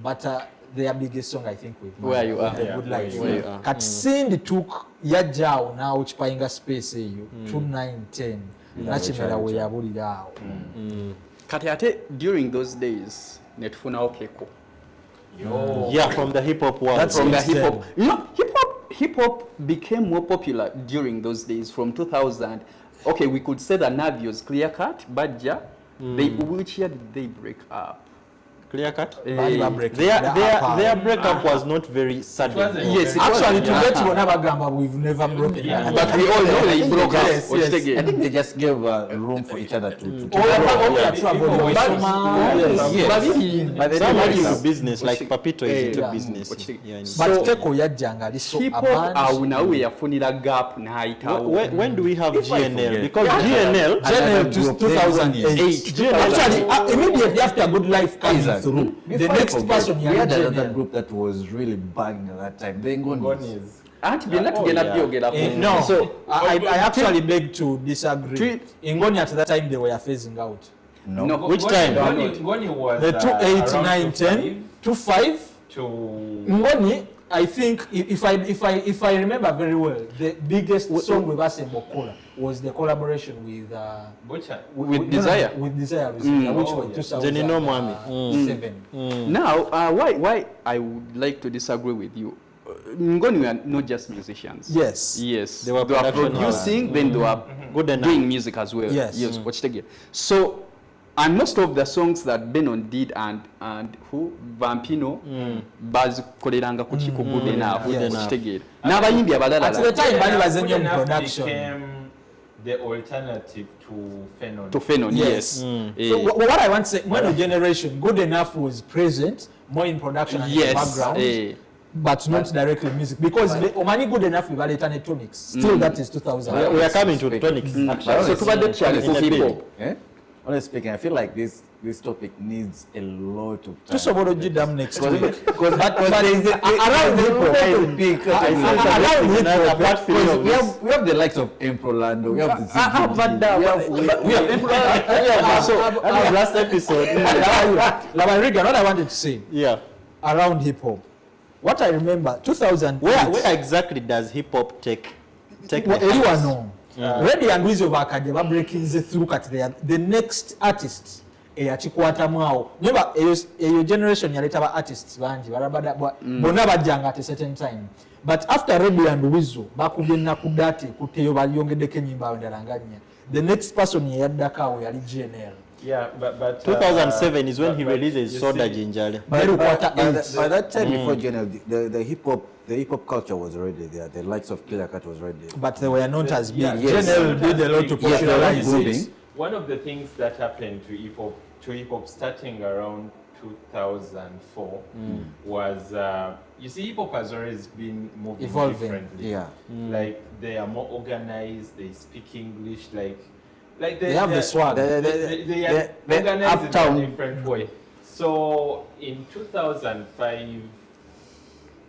Speaker 2: but their biggest song I think with Maya.
Speaker 3: Where You Are.
Speaker 2: The
Speaker 5: Yeah,
Speaker 2: Good
Speaker 5: Where
Speaker 2: Life.
Speaker 5: You
Speaker 2: Kati Cindy took yajjaawo now chipayinga space eyo 2009-10 nakimera we yabulira awo.
Speaker 3: Kati ate during those days netufunawo Keko.
Speaker 1: Yeah, from the hip hop world.
Speaker 2: That's
Speaker 3: From the
Speaker 2: Since
Speaker 3: hip hop.
Speaker 2: then.
Speaker 3: You know, hip hop became more popular during those days from 2000. Okay, we could say that Navio's Clear Cut, Badja, which year did they break up?
Speaker 1: Clear cut.
Speaker 2: Bali babreak.
Speaker 1: Their breakup was not very sudden.
Speaker 3: Yes, it
Speaker 2: Actually,
Speaker 3: was.
Speaker 2: to get to Nabagamba, we've never broken.
Speaker 5: Yeah.
Speaker 3: But we all know they broke up.
Speaker 2: Yes,
Speaker 3: Watch
Speaker 2: yes.
Speaker 3: it
Speaker 4: I
Speaker 3: again.
Speaker 4: think they just gave room for each other to But they
Speaker 1: Some
Speaker 4: didn't
Speaker 1: are
Speaker 4: break
Speaker 1: into
Speaker 4: up.
Speaker 1: business, like Papito is into
Speaker 2: Yeah.
Speaker 1: business.
Speaker 3: Watch it.
Speaker 1: Yeah,
Speaker 2: But Keko yajjanga ali so
Speaker 3: Hip hop
Speaker 2: abandoned.
Speaker 3: nawe yafunira gap n'ayitawo.
Speaker 1: when do we have
Speaker 4: If I
Speaker 1: GNL?
Speaker 4: forget.
Speaker 1: Because GNL,
Speaker 2: General to
Speaker 4: Group,
Speaker 2: 2008. Actually, immediately after Good Life coming
Speaker 4: Isaac.
Speaker 2: through, the
Speaker 4: Before I
Speaker 2: next
Speaker 4: forget,
Speaker 2: person
Speaker 4: we had another
Speaker 2: General.
Speaker 4: group that was really banging at that time. The Ngonis.
Speaker 5: Ngoni's.
Speaker 3: Anti byonna tugenda byogera
Speaker 2: No,
Speaker 1: So,
Speaker 2: I actually beg to disagree.
Speaker 3: Tweet.
Speaker 2: Ingoni at that time they were phasing out.
Speaker 4: No.
Speaker 3: No.
Speaker 1: Which time?
Speaker 5: Ngoni was
Speaker 2: The 28,
Speaker 5: around
Speaker 2: 9, 10, 25.
Speaker 5: to
Speaker 2: Ngoni, I think if I remember very well, the biggest song with us in Bokola was the collaboration with
Speaker 5: Butcher.
Speaker 3: With Desire.
Speaker 2: With Desire, which
Speaker 5: Oh,
Speaker 2: was
Speaker 5: yeah.
Speaker 1: Jenino Mwami.
Speaker 2: 2007.
Speaker 3: Now, why I would like to disagree with you. Ngoni were not just musicians.
Speaker 2: Yes.
Speaker 3: Yes.
Speaker 1: They were
Speaker 3: They were
Speaker 1: production
Speaker 3: producing, then they were
Speaker 1: Good enough.
Speaker 3: doing music as well.
Speaker 2: Yes.
Speaker 3: Yes. Watch it again. So, and most of the songs that Benon did and who Vampino bazikoleranga ku Chico Good Enough.
Speaker 2: Yes.
Speaker 3: Watch it again. N'abayimbi abalala.
Speaker 2: At the time, Bali was in
Speaker 5: Good Enough
Speaker 2: production.
Speaker 5: became the alternative to Phenon.
Speaker 3: To Fenon,
Speaker 2: Yes.
Speaker 3: yes.
Speaker 2: So what I want to say, when the generation Good Enough was present, more in production and in the
Speaker 3: Yes.
Speaker 2: background, but not directly music, because the Omani Good Enough with electronics. Still, that is 2000.
Speaker 1: we are coming to tonics.
Speaker 3: So
Speaker 1: Actually.
Speaker 3: tubadde tukyali ku hip hop.
Speaker 4: Eh? Honestly speaking, I feel like this topic needs a lot of time.
Speaker 2: Tusobola ogiddamu next week.
Speaker 4: Because
Speaker 2: But around hip hop, around hip hop,
Speaker 1: Apart from all
Speaker 4: we
Speaker 1: this.
Speaker 4: have the likes of Emprolando, we have the
Speaker 1: So, that was last episode.
Speaker 2: Labariga, what I wanted to say,
Speaker 1: Yeah.
Speaker 2: around hip hop, what I remember, 2008.
Speaker 1: Where exactly does hip hop take the
Speaker 2: Everyone
Speaker 1: house?
Speaker 2: know. Reddy and Wizzo bakajja ba breaking through kati the next artist eyakikwatamu awo. Remember eyo generation yaleta ba artists bangi barabada bonna bajjanga at a certain time. But after Reddy and Wizzo bakubye ennaku dati kuteyo baliyongeddeko ennyimba endala nga nnya. The next person yeyaddako awo yali GNL.
Speaker 5: Yeah, but
Speaker 1: 2007 is when he
Speaker 5: but
Speaker 1: releases
Speaker 5: you
Speaker 1: Soda
Speaker 5: see-
Speaker 1: Jinjale.
Speaker 4: By
Speaker 2: By
Speaker 4: that time before General, the hip hop culture was already there. The likes of Killer Cat was already there.
Speaker 2: But they were not as big.
Speaker 5: Yeah,
Speaker 4: yes.
Speaker 2: GNL did a lot to
Speaker 4: Yes, they were
Speaker 2: popularize
Speaker 4: moving.
Speaker 2: it.
Speaker 5: One of the things that happened to hip hop starting around 2004 was you see hip hop has always been moving
Speaker 2: Evolving.
Speaker 5: differently.
Speaker 4: Yeah.
Speaker 5: Like they are more organized, they speak English, like
Speaker 2: They have the swag.
Speaker 5: they are
Speaker 4: the
Speaker 5: organized
Speaker 4: uptown.
Speaker 5: in a different way. So in 2005,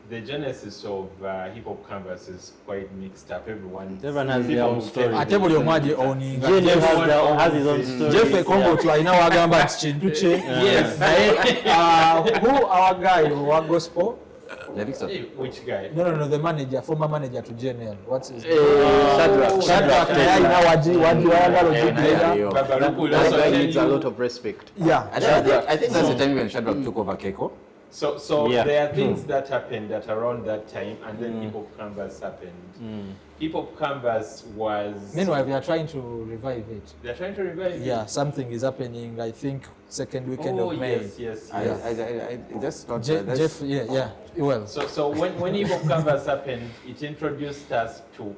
Speaker 5: the genesis of hip hop canvas is quite mixed up. Everyone
Speaker 1: has their own story.
Speaker 2: Ate buli omu agi owninga.
Speaker 1: GNL has his own story.
Speaker 2: Jeff Ekombo twalina wagamba nti kintu kye.
Speaker 5: Yes.
Speaker 2: Naye who our guy wa gospel?
Speaker 4: The Victor.
Speaker 5: Hey, which guy?
Speaker 2: No, the manager, former manager to GNL. What's his name?
Speaker 3: Shadrach.
Speaker 2: Naye alina wayagala ogigirira.
Speaker 4: Yeah.
Speaker 5: Babaluku
Speaker 3: That
Speaker 5: also
Speaker 3: guy
Speaker 5: tell
Speaker 3: needs a
Speaker 5: you-
Speaker 3: lot of respect.
Speaker 2: Yeah.
Speaker 4: I think that's the time when Shadrach took over Keiko.
Speaker 5: So
Speaker 1: Yeah.
Speaker 5: there are things that happened at around that time, and then Hip Hop Canvas happened. Hip Hop Canvas was.
Speaker 2: Meanwhile, we are trying to revive it.
Speaker 5: They're trying to revive it.
Speaker 2: Yeah, something is happening, I think, second weekend
Speaker 5: Oh
Speaker 2: of May.
Speaker 5: yes.
Speaker 4: I just thought
Speaker 2: Jeff, yeah, well.
Speaker 5: So when Hip Hop Canvas happened, it introduced us to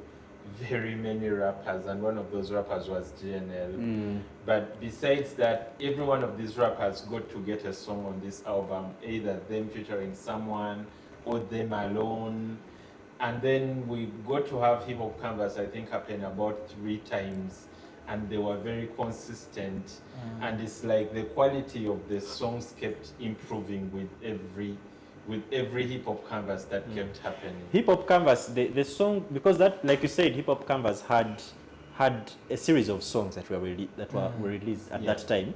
Speaker 5: very many rappers, and one of those rappers was GNL. But besides that, every one of these rappers got to get a song on this album, either them featuring someone or them alone. And then we got to have Hip Hop Canvas, I think, happen about 3 times, and they were very consistent. And it's like the quality of the songs kept improving with every Hip Hop Canvas that kept happening.
Speaker 1: Hip Hop Canvas, the song, because that, like you said, Hip Hop Canvas had a series of songs that were released at that time.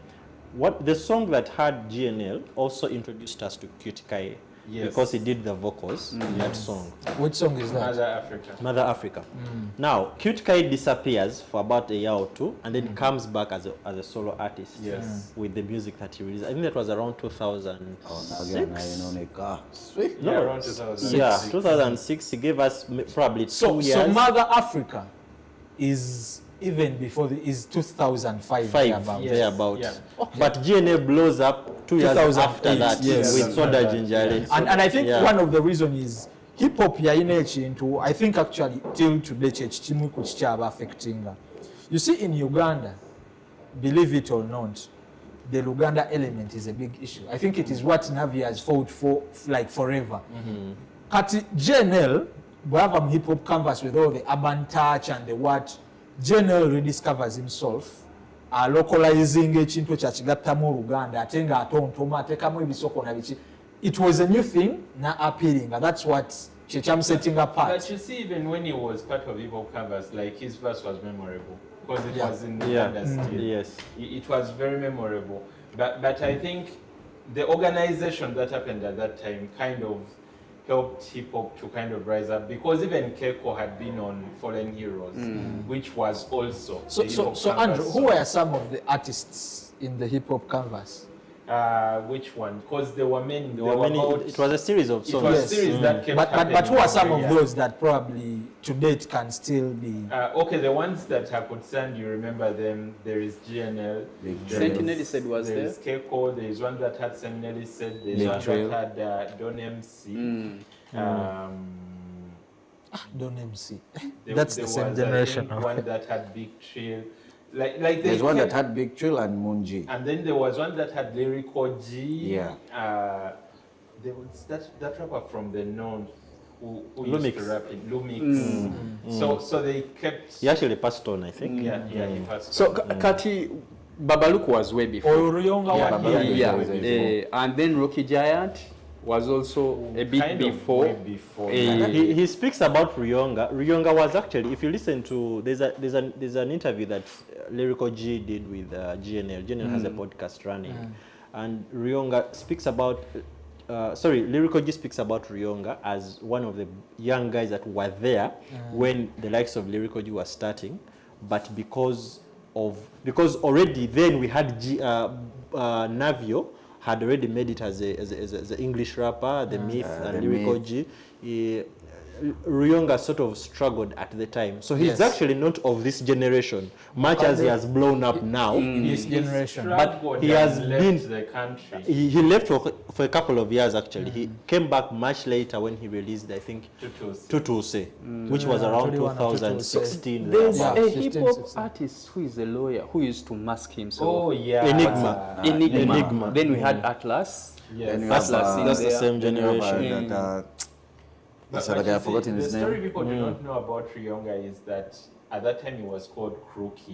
Speaker 1: What the song that had GNL also introduced us to Cute Kai.
Speaker 5: Yes.
Speaker 1: because he did the vocals in that song.
Speaker 2: Which song is that?
Speaker 5: Mother Africa.
Speaker 1: Mother Africa. Now, Cute Kai disappears for about a year or two and then comes back as a solo artist.
Speaker 5: Yes.
Speaker 1: With the music that he released. I think that was around 2000.
Speaker 5: Yeah, around 2006.
Speaker 1: Yeah, 2006. He gave us probably 2
Speaker 2: So
Speaker 1: years.
Speaker 2: Mother Africa is even before is 2005 thereabout.
Speaker 5: Yes.
Speaker 1: Thereabout.
Speaker 5: Yeah.
Speaker 1: But GNA blows up 2 years
Speaker 2: 2008,
Speaker 1: after that
Speaker 2: yes.
Speaker 1: with Soda Jinjare.
Speaker 2: And I think
Speaker 1: Yeah.
Speaker 2: one of the reasons is hip hop yaine into I think actually till today chimu kuchichaba affecting. You see in Uganda, believe it or not, the Luganda element is a big issue. I think it is what Navi has fought for like forever. Kati JNL, we have a hip hop canvas with all the urban touch and the what. JNL rediscovers himself, localizing ekintu kyakigattamu Oluganda ate nga atontoma ateekamu ebisoko na biki. It was a new thing, na appealing, and that's what kye setting apart.
Speaker 5: But you see, even when he was part of Hip Hop Canvas, like his verse was memorable because it was in
Speaker 1: Yeah.
Speaker 5: Uganda still.
Speaker 1: Yes.
Speaker 5: It was very memorable. But I think the organization that happened at that time kind of helped hip hop to kind of rise up because even Keiko had been on Fallen Heroes, which was also the Hip Hop
Speaker 2: So
Speaker 5: Canvas
Speaker 2: Andrew, who
Speaker 5: song.
Speaker 2: were some of the artists in the hip hop canvas?
Speaker 5: Which one? Because there were many.
Speaker 1: There were many, it was a series of
Speaker 5: It
Speaker 1: songs.
Speaker 5: was
Speaker 2: Yes.
Speaker 5: a series that kept
Speaker 2: But
Speaker 5: happening
Speaker 2: who are some
Speaker 5: every
Speaker 2: of
Speaker 5: year.
Speaker 2: those that probably to date can still be?
Speaker 5: Okay, the ones that I could send, you remember them. There is GNL.
Speaker 3: Sentinel said was
Speaker 5: There
Speaker 3: there.
Speaker 5: is Keiko. There is one that had Sentinel said. There is
Speaker 4: Big
Speaker 5: one
Speaker 4: Trail.
Speaker 5: that had Don MC.
Speaker 2: Don't MC.
Speaker 5: There-
Speaker 2: That's
Speaker 5: there
Speaker 2: the same
Speaker 5: was, I
Speaker 2: generation.
Speaker 5: think, one that had Big Trail. Like they
Speaker 4: There's one that
Speaker 5: kept-
Speaker 4: had Big Trill and Munji.
Speaker 5: And then there was one that had Lyrical G.
Speaker 4: Yeah.
Speaker 5: There was that rapper from the north who
Speaker 1: Lumix.
Speaker 5: used to rap it, Lumix. So they kept.
Speaker 1: He actually passed on, I think.
Speaker 5: Yeah, he passed.
Speaker 3: So
Speaker 5: on.
Speaker 3: Kati Babaluku was way before.
Speaker 2: Or Ruyonga
Speaker 5: Yeah,
Speaker 2: one
Speaker 5: yeah,
Speaker 2: year.
Speaker 3: Yeah,
Speaker 4: was before.
Speaker 3: and then Rocky Giant was also a bit
Speaker 5: Kind of
Speaker 3: before.
Speaker 5: way before.
Speaker 1: He speaks about Ruyonga. Ruyonga was actually, if you listen to, there's an interview that Lyrical G did with GNL. GNL has a podcast running, and Ruyonga speaks about. Lyrical G speaks about Ruyonga as one of the young guys that were there when the likes of Lyrical G was starting, but because already then we had Navio had already made it as a English rapper, the Myth and
Speaker 4: the
Speaker 1: Lyrical
Speaker 4: Myth.
Speaker 1: G. Ruyonga sort of struggled at the time, so he's
Speaker 2: Yes.
Speaker 1: actually not of this generation, much as he has blown up now.
Speaker 2: In this generation.
Speaker 1: But
Speaker 5: Struggled
Speaker 1: he has
Speaker 5: and left
Speaker 1: been-
Speaker 5: the country.
Speaker 1: He left for a couple of years actually. He came back much later when he released, I think,
Speaker 5: Tutus.
Speaker 1: Tutuse, which was around
Speaker 2: 21 or
Speaker 1: 2016.
Speaker 3: There's
Speaker 2: Yeah,
Speaker 3: a
Speaker 2: 15,
Speaker 3: hip hop
Speaker 2: 16.
Speaker 3: artist who is a lawyer who used to mask himself.
Speaker 5: Oh yeah.
Speaker 1: Enigma.
Speaker 3: Enigma. Then we had Atlas.
Speaker 5: Yes.
Speaker 4: Then you
Speaker 3: That's
Speaker 4: have,
Speaker 3: the
Speaker 1: That's the
Speaker 3: there.
Speaker 1: same
Speaker 4: then you have,
Speaker 1: generation.
Speaker 4: that's
Speaker 5: But
Speaker 4: like
Speaker 5: you
Speaker 4: I've
Speaker 5: see,
Speaker 4: forgotten his
Speaker 5: the story
Speaker 4: name.
Speaker 5: people do not know about Ruyonga is that at that time he was called Crooked.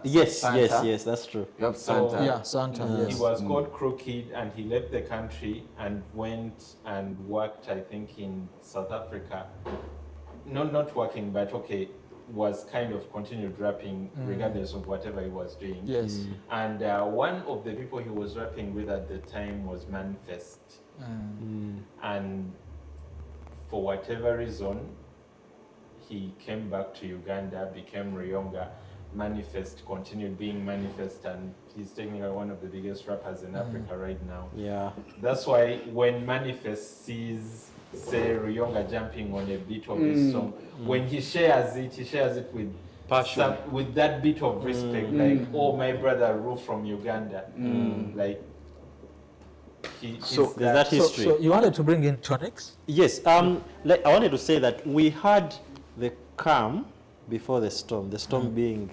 Speaker 1: Yes,
Speaker 3: Santa.
Speaker 1: yes, that's true.
Speaker 4: You have
Speaker 5: So-
Speaker 4: Santa.
Speaker 2: Yeah, Santa.
Speaker 5: He
Speaker 2: Yes.
Speaker 5: was called Crooked and he left the country and went and worked, I think, in South Africa. Not working, but okay, was kind of continued rapping regardless of whatever he was doing.
Speaker 2: Yes.
Speaker 5: And one of the people he was rapping with at the time was Manifest. And for whatever reason, he came back to Uganda, became Ruyonga. Manifest continued being Manifest, and he's technically one of the biggest rappers in Africa right now.
Speaker 1: Yeah.
Speaker 5: That's why when Manifest sees, say, Ruyonga jumping on a beat of his song, when he shares it with
Speaker 3: Passion.
Speaker 5: with that bit of respect, like, oh, my brother Ru from Uganda, like.
Speaker 3: So
Speaker 5: he's
Speaker 1: There's that history.
Speaker 2: So you wanted to bring in Tonics?
Speaker 1: Yes, like I wanted to say that we had the calm before the storm. The storm being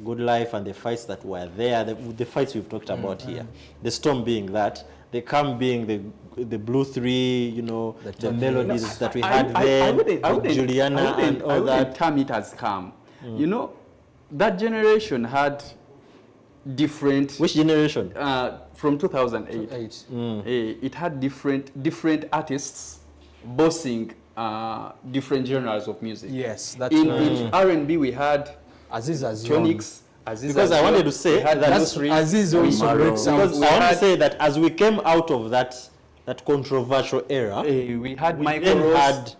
Speaker 1: Good Life and the fights that were there, the fights we've talked about here. The storm being that, the calm being the Blue Three, you know, the melodies that we had then, with Juliana and all that.
Speaker 3: term it as calm. You know, that generation had different.
Speaker 1: Which generation?
Speaker 3: From 2008. It had different artists bossing different genres of music.
Speaker 2: Yes, that's
Speaker 3: In R&B we had
Speaker 2: Aziz Azion.
Speaker 3: Tonics. Aziz
Speaker 1: Because I
Speaker 3: Azion,
Speaker 1: wanted to say
Speaker 3: we had
Speaker 1: that
Speaker 3: those three.
Speaker 2: Aziz also
Speaker 4: Maro.
Speaker 2: breaks out.
Speaker 1: Because I want to say that as we came out of that that controversial era.
Speaker 3: We had
Speaker 1: We
Speaker 3: Michael
Speaker 1: then
Speaker 3: Ross.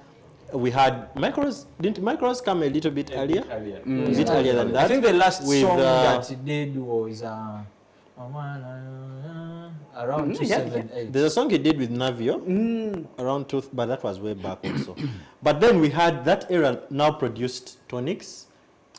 Speaker 1: we had Micros. Didn't Micros come a little bit earlier?
Speaker 5: Earlier.
Speaker 1: A bit earlier than that.
Speaker 2: I think the last
Speaker 1: with,
Speaker 2: song that he did was around
Speaker 3: yeah.
Speaker 2: 2008.
Speaker 1: There's a song he did with Navio around but that was way back also. But then we had that era now produced Tonics,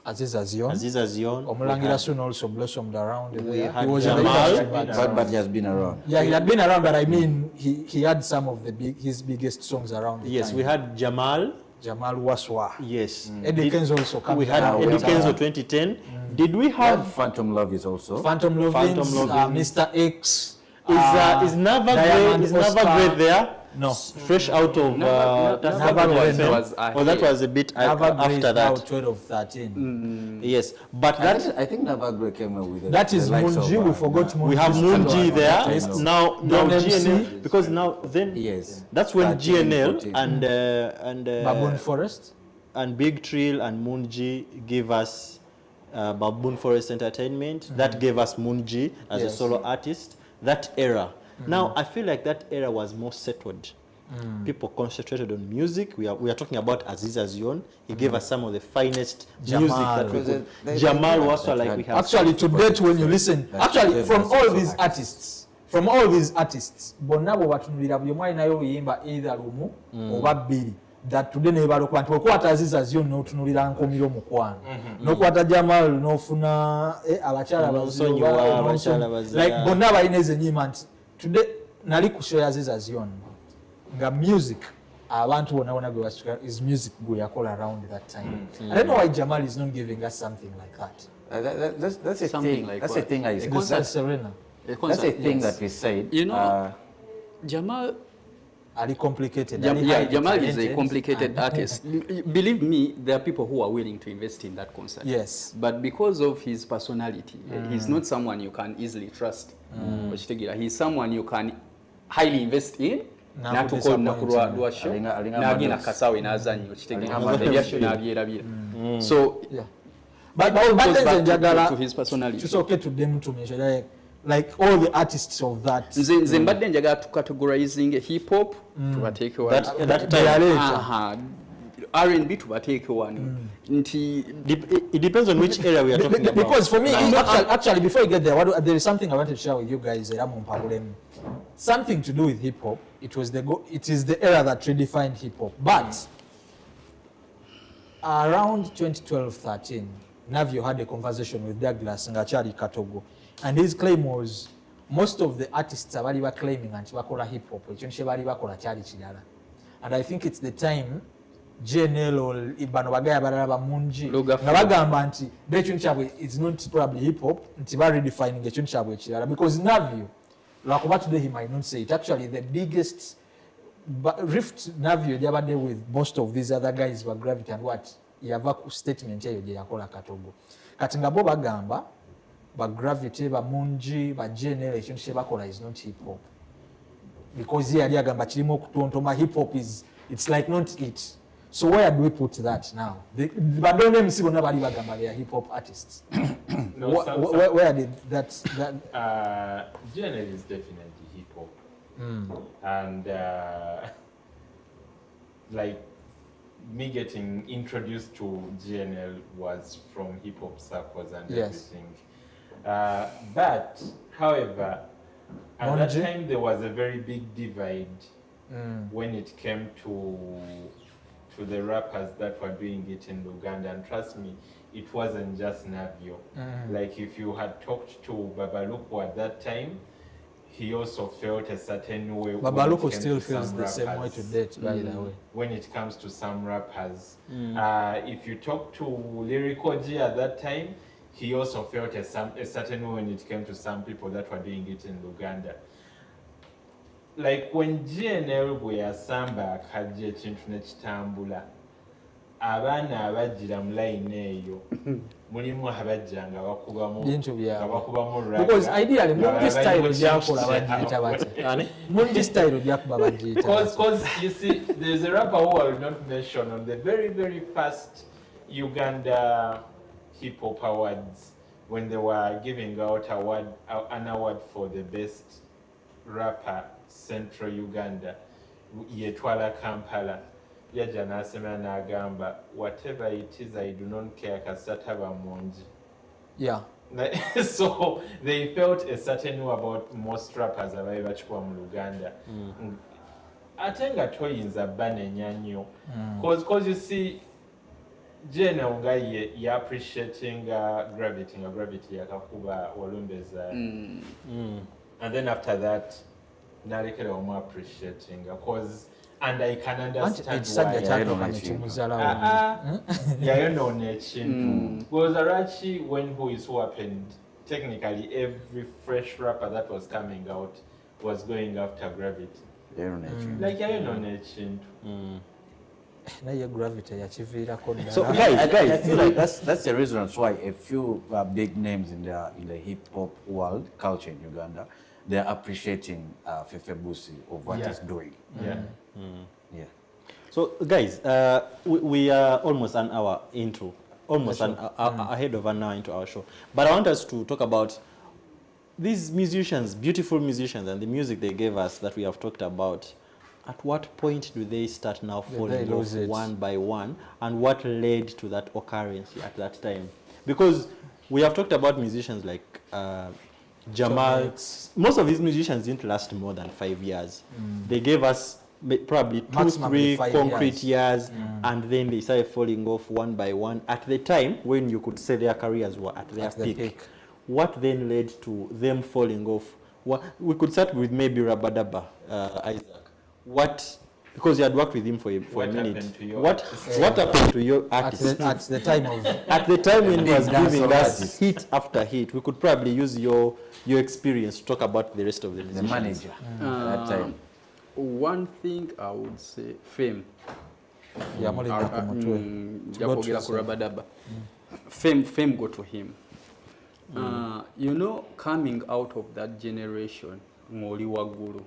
Speaker 2: Aziza Zion.
Speaker 1: Aziza Zion.
Speaker 2: Omulangira soon also blossomed around there.
Speaker 1: had
Speaker 2: He was in the
Speaker 1: Jamal,
Speaker 2: industry,
Speaker 4: But he has been around.
Speaker 2: yeah, he had been around, but I mean, he had some of his biggest songs around the
Speaker 1: Yes,
Speaker 2: time.
Speaker 1: we had Jamal.
Speaker 2: Jamal Waswa.
Speaker 1: Yes.
Speaker 2: Eddie Kenzo also came
Speaker 1: We had
Speaker 2: around.
Speaker 1: Eddie Kenzo 2010. Did we
Speaker 4: Had
Speaker 1: have
Speaker 4: Phantom Love is also.
Speaker 2: Phantom Lovins,
Speaker 1: Phantom Lovins.
Speaker 2: Mr. X.
Speaker 1: is Nava
Speaker 2: Diamond
Speaker 1: Grey? Is
Speaker 2: Oscar.
Speaker 1: Nava Grey there?
Speaker 2: No.
Speaker 1: Fresh out of
Speaker 3: Nava
Speaker 2: Grey
Speaker 3: was
Speaker 1: oh, that was a bit
Speaker 2: Nava Grey is
Speaker 1: after
Speaker 2: now
Speaker 1: that.
Speaker 2: 12 of 13.
Speaker 1: Yes, but
Speaker 4: I think Navagre came up with it.
Speaker 2: That is Munji, we forgot Munji.
Speaker 1: we have Munji there.
Speaker 2: Artist.
Speaker 1: Now
Speaker 2: Don MC.
Speaker 1: GNL, because now then
Speaker 4: Yes.
Speaker 1: that's when
Speaker 4: 13,
Speaker 1: GNL
Speaker 4: 14.
Speaker 1: and
Speaker 2: Baboon Forest.
Speaker 1: and Big Trill and Munji gave us Baboon Forest Entertainment. That gave us Munji as a
Speaker 2: Yes.
Speaker 1: solo artist. That era. Now I feel like that era was more settled. People concentrated on music. We are talking about Aziza Zion. He gave us some of the finest music that we
Speaker 2: Jamal.
Speaker 1: could. Jamal was also like we have.
Speaker 2: Actually, to date, when you listen, actually, from all these artists, bonnabo batunulira buli omwali nayo oyimba either lumu oba bbiri. That today ne balo kwanti okwata Aziza Zion n'otunulira nkomiro mukwano. N'okwata Jamal n'ofuna abakyala
Speaker 1: N'osonyiwa abakyala bazira.
Speaker 2: like bonna balina ezo ennyimba nti today nali ku show ya Aziza Zion nga music abantu bonna bonna gwe basukira is music gwe yakola around that time. I don't know why Jamal is not giving us something like that.
Speaker 4: That's a
Speaker 3: Something
Speaker 4: thing.
Speaker 3: like
Speaker 4: That's
Speaker 3: what?
Speaker 4: a thing I
Speaker 3: A
Speaker 4: said.
Speaker 2: Concert Serena.
Speaker 4: That's a thing that we said.
Speaker 3: You know, Jamal.
Speaker 2: Ali complicated.
Speaker 3: Jamal is a complicated artist. Believe me, there are people who are willing to invest in that concert.
Speaker 2: Yes.
Speaker 3: But because of his personality, he's not someone you can easily trust. He's someone you can highly invest in.
Speaker 2: Nakudisapoint.
Speaker 3: So,
Speaker 2: Yeah.
Speaker 3: but
Speaker 2: But
Speaker 3: all goes
Speaker 2: then
Speaker 3: back
Speaker 2: Njagala-
Speaker 3: to his personality.
Speaker 2: It's okay to them to mention like all the artists of that.
Speaker 3: Nze mbadde njagala tucategorizing hip hop tubateeke wano.
Speaker 1: That
Speaker 2: They are
Speaker 1: time.
Speaker 2: later.
Speaker 3: Aha. R&B tubateeke wano. Nti
Speaker 1: It depends on which area we are talking about.
Speaker 2: Because for me, actually, before you get there, there is something I want to share with you guys. Something to do with hip hop. It is the era that redefined hip hop. But around 2012-13, Navio had a conversation with Douglas Ngachari Katogo, and his claim was most of the artists abali ba claiming anti bakola hip hop ekyo kye bali bakola kyali kirala. And I think it's the time GNL or bano bagaya balala ba Munji nga bagamba nti ekintu kyabwe it's not probably hip hop nti ba redefining ekintu kyabwe kirala, because Navio lwakuba today he might not say it, actually the biggest rift Navio yabadde with most of these other guys were Gravity and what yava ku statement eyo gye yakola Katogo kati nga bo bagamba ba Gravity ba Munji ba GNL ekintu kye bakola is not hip hop, because yali agamba kirimu okutontoma hip hop it's like not it. So where do we put that now? But don't let me see when nobody bagamba they are hip hop artists.
Speaker 5: No,
Speaker 2: where did that
Speaker 5: GNL is definitely hip hop. And like me getting introduced to GNL was from hip hop circles and everything. But however, at that time there was a very big divide when it came to the rappers that were doing it in Uganda, and trust me, it wasn't just Navio. Like if you had talked to Babaluku at that time, he also felt a certain way.
Speaker 2: Babaluku still feels the same way to date, by the way.
Speaker 5: When it comes to some rappers. If you talk to Lyrical G at that time, he also felt a certain way when it came to some people that were doing it in Uganda. Like when GNL bwe yasamba akajja ekintu nekitambula, abaana abajjira mu line eyo mulimu abajja nga bakubamu rap.
Speaker 2: Because ideally Munji style gyakola bagiyita batya. Munji style gyakuba bagiyita.
Speaker 5: Because you see, there's a rapper who I will not mention on the very, very first Uganda hip hop awards, when they were giving out an award for the best rapper central Uganda, yetwala Kampala, yaja n'asemera n'agamba, whatever it is, I do not care, kasita taba mungi.
Speaker 2: Yeah.
Speaker 5: So they felt a certain way about most rappers abaali bakikuba mu Luganda. Ate nga toyinza banenya nnyo. Because you see, Jena nga ye appreciating gravity yakakuba Walumbeza. And then after that, nalekera omu appreciating because, and I can understand why. Yayonona ekintu. Because Arachi, when who is who happened, technically every fresh rapper that was coming out was going after gravity. Like yayonona ekintu.
Speaker 4: So guys, I feel like that's the reason why a few big names in the hip hop world culture in Uganda, they're appreciating Fefe Busi of what he's doing.
Speaker 5: Yeah.
Speaker 4: Yeah.
Speaker 1: So guys, we are almost an hour into, ahead of an hour into our show. But I want us to talk about these musicians, beautiful musicians, and the music they gave us that we have talked about. At what point do they start now falling off one by one, and what led to that occurrence at that time? Because we have talked about musicians like Jamal. Most of these musicians didn't last more than 5 years. They gave us probably
Speaker 2: Maximum
Speaker 1: 2-3
Speaker 2: 5
Speaker 1: concrete years, and then they started falling off one by one at the time when you could say their careers were at their peak. What then led to them falling off? We could start with maybe Rabadaba, Isaac. Because you had worked with him for a minute. What happened to your artist
Speaker 2: at the time of
Speaker 1: at the time when he was giving us hit after hit? We could probably use your experience to talk about the rest of the musicians.
Speaker 4: The manager at that time.
Speaker 3: One thing I would say, fame. Fame go to him. You know, coming out of that generation, Ngoli Waguru,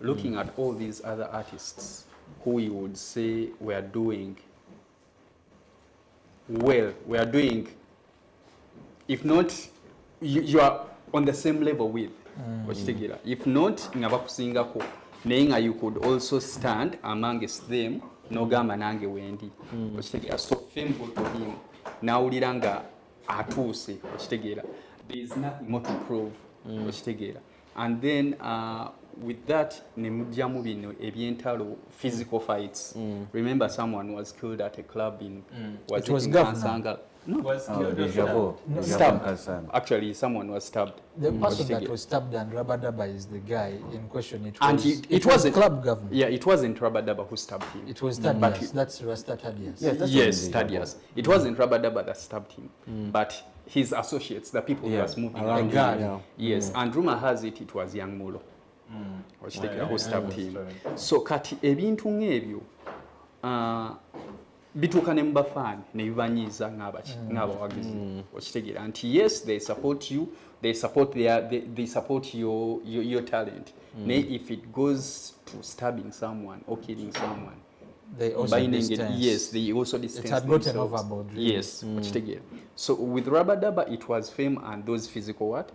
Speaker 3: looking at all these other artists who you would say were doing well, if not, you are on the same level with. If not, Nenga, you could also stand amongst them, Nogama Nange Wendi. So fame go to him. Now Liranga Atuse, there is nothing more to prove. And then with that, physical fights. Remember, someone was killed at a club in
Speaker 2: it was Governor.
Speaker 3: No,
Speaker 5: Was killed
Speaker 3: stabbed. Actually, someone was stabbed.
Speaker 2: The person that was stabbed and Rabadaba is the guy in question.
Speaker 3: It wasn't
Speaker 2: club governor.
Speaker 3: Yeah, it wasn't Rabadaba who stabbed him.
Speaker 2: It was Thaddeus. That's Rasta Thaddeus.
Speaker 3: Yes, Thaddeus. It wasn't Rabadaba that stabbed him, but his associates, the people who was moving around him. Yes, and rumor has it was Young Mulo who stabbed him. So kati ebintu ng'ebyo bituuka ne mubafani ne bibanyiiza ng'abawagizi okitegeera nti yes, they support you, they support your talent. If it goes to stabbing someone or killing someone,
Speaker 2: they also distance.
Speaker 3: Yes, they also distance.
Speaker 2: It had gotten overboard. Really.
Speaker 3: Yes, okitegeera. So with Rabadaba, it was fame and those physical what?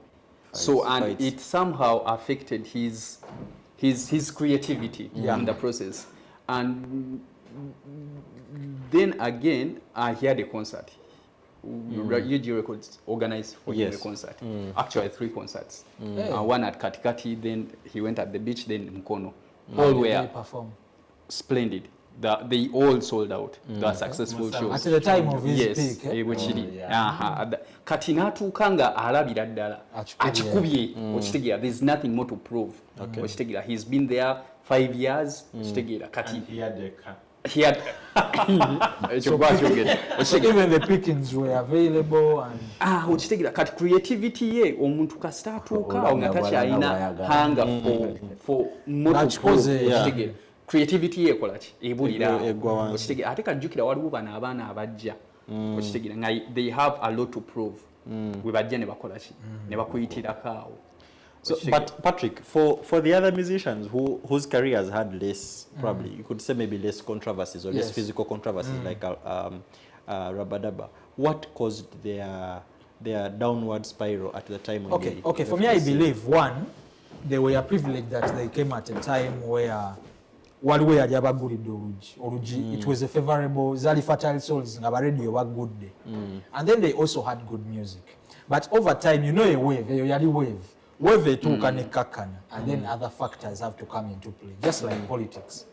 Speaker 3: Fights. It somehow affected his creativity in the process. And then again, he had a concert. UG Records organized for him a concert. Actually, 3 concerts. One at Katikati, then he went at the beach, then Mkono. All were splendid. They all sold out. They were successful shows.
Speaker 2: At the time of his peak.
Speaker 3: Kati n'atuuka nga alabira ddala akikubye okitegeera, there's nothing more to prove. Okitegeera, he's been there 5 years. Okitegeera kati he had
Speaker 2: so even the pickings were available and
Speaker 3: okitegeera kati creativity ye omuntu kasita atuuka awo nga takyalina hanga for more to prove. Okitegeera creativity ye kola ki ebulira okitegeera ate kajjukira waliwo bano abaana abajja okitegeera nga they have a lot to prove we bajja ne bakola ki ne bakuyitirako awo.
Speaker 1: So, but Patrick, for the other musicians whose careers had less, probably you could say maybe less controversies or less physical controversies, like Rabadaba, what caused their downward spiral at the time?
Speaker 2: Okay. For me, I believe one, they were privileged that they came at a time where waliwo yali abagulidde olugi it was a favorable zali fertile souls nga baradio bagudde and then they also had good music but over time you know a wave eyo yali wave etuuka nekkakkana and then other factors have to come into play just like politics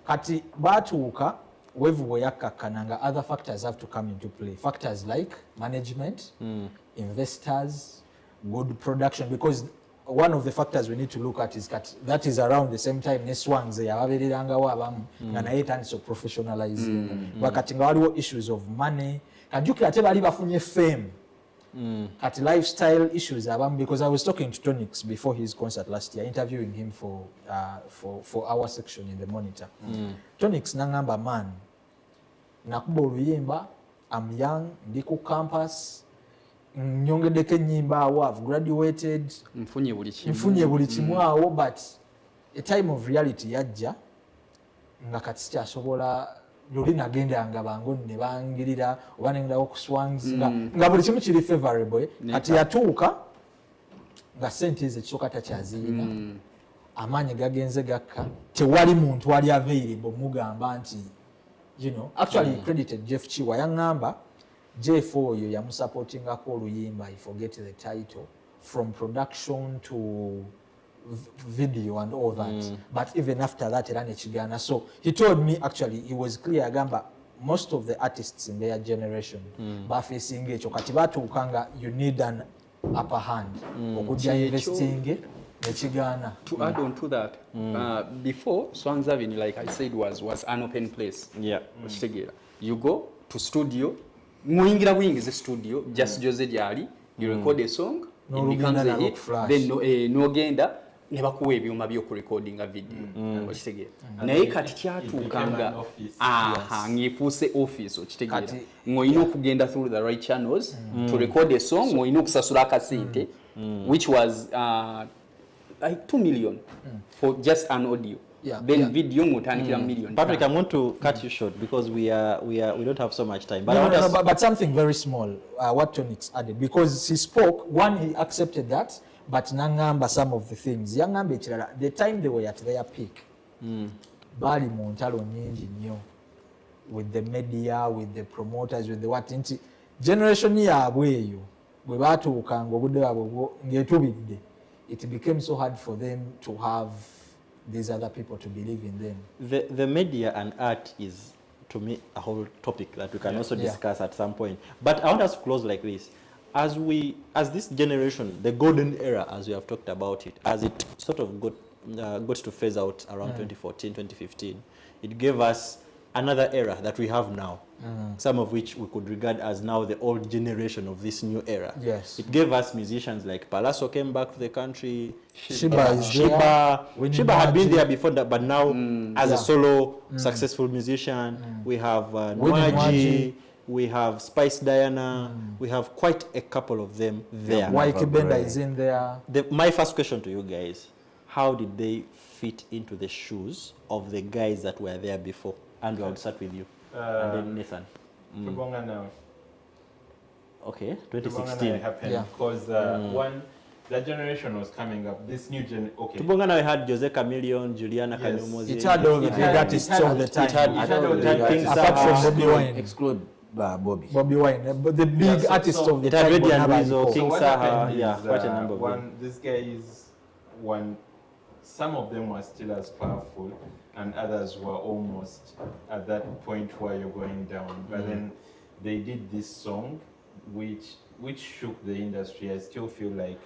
Speaker 2: kati batuuka wave bwe yakkakkananga other factors have to come into play factors like management investors good production because one of the factors we need to look at is that is around the same time ne Swans yababeerangawo abamu nga naye etandise professionalizing wakati nga waliwo issues of money kajjukira ate bali bafunye fame kati lifestyle issues abamu because I was talking to Tonix before his concert last year interviewing him for our section in the Monitor Tonix nangamba man nakuba oluyimba I'm young ndi ku campus nyongeddeko ennyimba awo I've graduated nfunye buli kimu awo but a time of reality yajja nga kati sikyasobola luli nagendanga bango ne bangirira oba nendawo ku Swans nga buli kimu kiri favorable kati yatuuka nga sente ezekisooka takyaziyina amaanyi gagenze gakka tewali muntu wali available mugamba nti you know actually credited Jeff Chiwa yangamba Jeff oyo yamusupportingako oluyimba I forget the title from production to video and all that but even after that era nekigaana so he told me actually he was clear agamba most of the artists in their generation bafacing ekyo kati batuukanga you need an upper hand okujja investing nekigaana
Speaker 3: to add on to that before Swans Avenue like I said was an open place you go to studio muyingira buyingiza studio just Jose gyali you record a song it becomes a hit then nogenda ne bakuwa ebyuma by'okurecordinga video okitegeera naye kati kyatuukanga ngefuuse office okitegeera ng'olina okugenda through the right channels to record a song ng'olina okusasula akasente which was like 2 million for just an audio then video ng'otandikira million.
Speaker 1: Patrick, I'm going to cut you short because we don't have so much time. But
Speaker 2: but something very small what Tonix added because he spoke one he accepted that but nangamba some of the things yangamba ekirala the time they were at their peak bali mu ntalo nyingi nnyo with the media with the promoters with the what nti generation yaabwe eyo bwe batuukanga obudde bwabwe ng'etubidde it became so hard for them to have these other people to believe in them.
Speaker 1: The media and art is, to me, a whole topic that we can also discuss at some point. But I want us to close like this. As this generation, the golden era, as we have talked about it, as it sort of got to phase out around 2014, 2015, it gave us another era that we have now, some of which we could regard as now the old generation of this new era.
Speaker 2: Yes.
Speaker 1: It gave us musicians like Palazzo came back to the country.
Speaker 2: Shiba
Speaker 1: had been there before that, but now as a solo successful musician, we have Nwaji, we have Spice Diana, we have quite a couple of them there.
Speaker 2: Waiki Benda is in there.
Speaker 1: My first question to you guys, how did they fit into the shoes of the guys that were there before? Andrew, I would start with you. And then Nathan.
Speaker 5: Tubonga now.
Speaker 1: Okay,
Speaker 5: Tubonga
Speaker 1: 2016.
Speaker 5: happened because one, that generation was coming up. This new gen. Okay.
Speaker 1: Tubonga now had Jose Chameleon, Juliana Kanyomozi.
Speaker 2: It had all the big artists of the time.
Speaker 5: It had all the
Speaker 1: King
Speaker 2: apart from
Speaker 1: Saha,
Speaker 2: Bobby Wine.
Speaker 4: Exclude Bobby.
Speaker 2: Bobby Wine, but the big artists of the
Speaker 1: It had
Speaker 2: time.
Speaker 1: Reddy and
Speaker 2: were
Speaker 1: Rizzo,
Speaker 2: never
Speaker 1: King
Speaker 5: what
Speaker 1: Saha,
Speaker 5: happened
Speaker 1: yeah,
Speaker 5: is,
Speaker 1: quite a number of them.
Speaker 5: one, these guys, some of them were still as powerful, and others were almost at that point where you're going down. But then they did this song, which shook the industry. I still feel like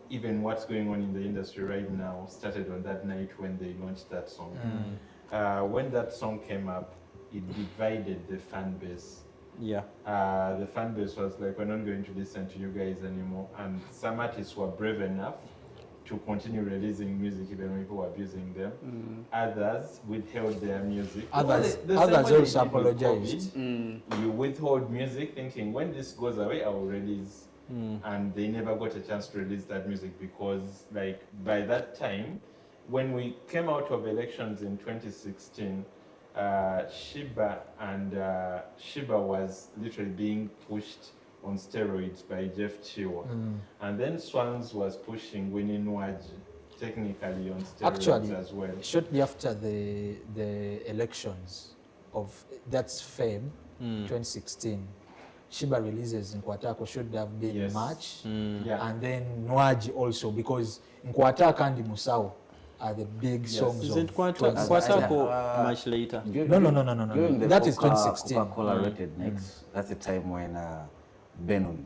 Speaker 5: even what's going on in the industry right now started on that night when they launched that song. When that song came up, it divided the fan base.
Speaker 1: Yeah.
Speaker 5: The fan base was like, we're not going to listen to you guys anymore. And some artists were brave enough to continue releasing music even when people were abusing them. Others withheld their music.
Speaker 2: Others
Speaker 5: The same way
Speaker 2: also
Speaker 5: they did with
Speaker 2: apologized.
Speaker 5: COVID. You withhold music thinking when this goes away, I will release. And they never got a chance to release that music because like by that time, when we came out of elections in 2016, Shiba was literally being pushed on steroids by Jeff Chiwa. And then Swans was pushing Winnie Nwaji. technically on steroids
Speaker 2: Actually,
Speaker 5: as well.
Speaker 2: shortly after the elections of that's Feb 2016, Shiba releases Nkwatako should have been
Speaker 5: Yes.
Speaker 2: March,
Speaker 5: Yeah.
Speaker 2: and then Nwaji also, because Nkwatako and Musao are the big songs
Speaker 1: Isn't
Speaker 2: of
Speaker 1: Nkwatako much later?
Speaker 2: No.
Speaker 4: During the
Speaker 2: That is
Speaker 4: Coca-
Speaker 2: 2016.
Speaker 4: Coca-Cola rated next. That's the time when Benon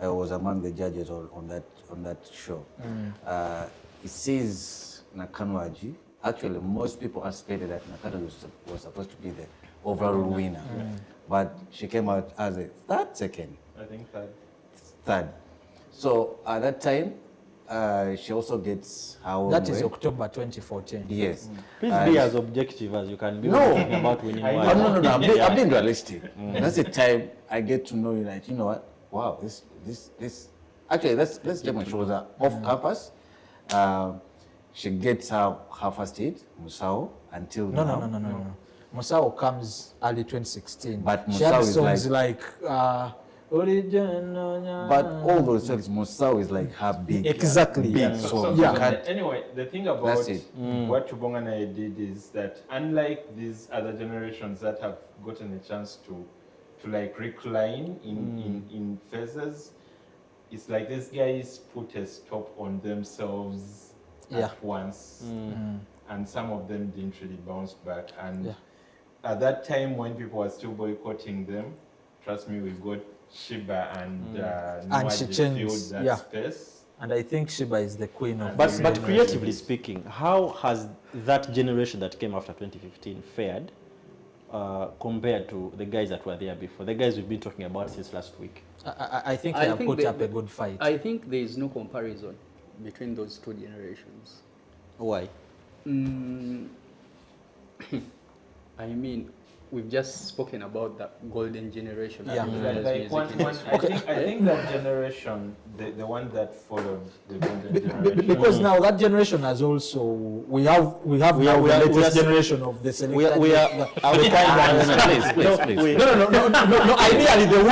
Speaker 4: was among the judges on that show. It says Nakanwaji. Actually, most people anticipated that Nakanwaji was supposed to be the overall winner, but she came out as a second.
Speaker 5: I think that.
Speaker 4: Third. So at that time, she also gets her own
Speaker 2: That is
Speaker 4: way.
Speaker 2: October 2014.
Speaker 4: Yes.
Speaker 1: Please be as objective as you can be.
Speaker 4: No.
Speaker 1: Talking about winning
Speaker 5: I
Speaker 1: one.
Speaker 5: know.
Speaker 4: No. I'm being realistic. That's the time I get to know you. Like, you know what? Wow, this. Actually, let's take my shoulder off campus. She gets her first hit, Musao, until now.
Speaker 2: No. Musao comes early 2016.
Speaker 4: But
Speaker 2: she had
Speaker 4: Musao is
Speaker 2: songs like Original.
Speaker 4: But all those songs, Musao is like her big,
Speaker 2: Exactly,
Speaker 4: big
Speaker 2: yeah.
Speaker 4: song.
Speaker 2: Yeah.
Speaker 4: You can't-
Speaker 5: Anyway, the thing about
Speaker 4: That's it.
Speaker 5: what Chubonga and I did is that unlike these other generations that have gotten a chance to like recline in phases, it's like these guys put a stop on themselves
Speaker 2: Yeah.
Speaker 5: at once, and some of them didn't really bounce back. And
Speaker 2: Yeah.
Speaker 5: at that time, when people were still boycotting them, trust me, we got Shiba and
Speaker 2: And she
Speaker 5: Nwaji
Speaker 2: changed,
Speaker 5: filled that
Speaker 2: yeah.
Speaker 5: space.
Speaker 2: And I think Shiba is the queen of
Speaker 1: But
Speaker 2: the
Speaker 1: but
Speaker 2: genre.
Speaker 1: creatively speaking, how has that generation that came after 2015 fared compared to the guys that were there before? The guys we've been talking about since last week.
Speaker 2: I think they have put up a good fight.
Speaker 3: I think there is no comparison between those two generations.
Speaker 1: Why?
Speaker 3: I mean, we've just spoken about the golden generation.
Speaker 2: Yeah.
Speaker 5: Like I think that generation, the one that followed the golden generation.
Speaker 2: Because now that generation has also we have now the latest generation of the selected.
Speaker 1: We are
Speaker 4: Please.
Speaker 2: No. Ideally, there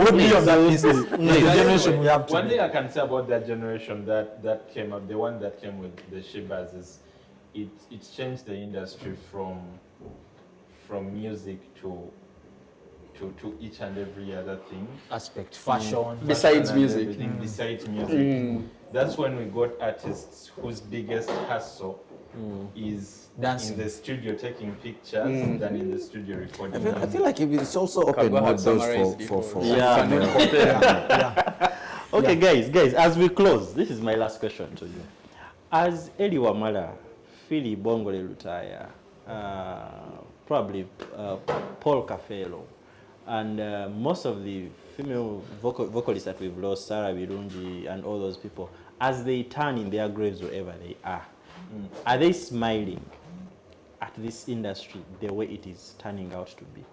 Speaker 2: would be on that list. It's the generation we have
Speaker 5: One
Speaker 2: today.
Speaker 5: thing I can say about that generation that came up, the one that came with the Shibas, is it changed the industry from music to each and every other thing.
Speaker 2: Aspect, fashion.
Speaker 3: Besides
Speaker 5: Fashion and
Speaker 3: music.
Speaker 5: everything, besides music. That's when we got artists whose biggest hustle is
Speaker 2: Dancing.
Speaker 5: in the studio taking pictures than in the studio recording.
Speaker 4: I feel like it's also open
Speaker 3: Kagwa
Speaker 4: more
Speaker 3: had
Speaker 4: doors
Speaker 3: summarized
Speaker 4: for
Speaker 1: Yeah. Okay, guys, as we close, this is my last question to you. As Eli Wamala, Philly Bongole Lutaya, probably Paul Kafelo, and most of the female vocalists that we've lost, Sarah Birungi and all those people, as they turn in their graves wherever they are they smiling at this industry the way it is turning out to be?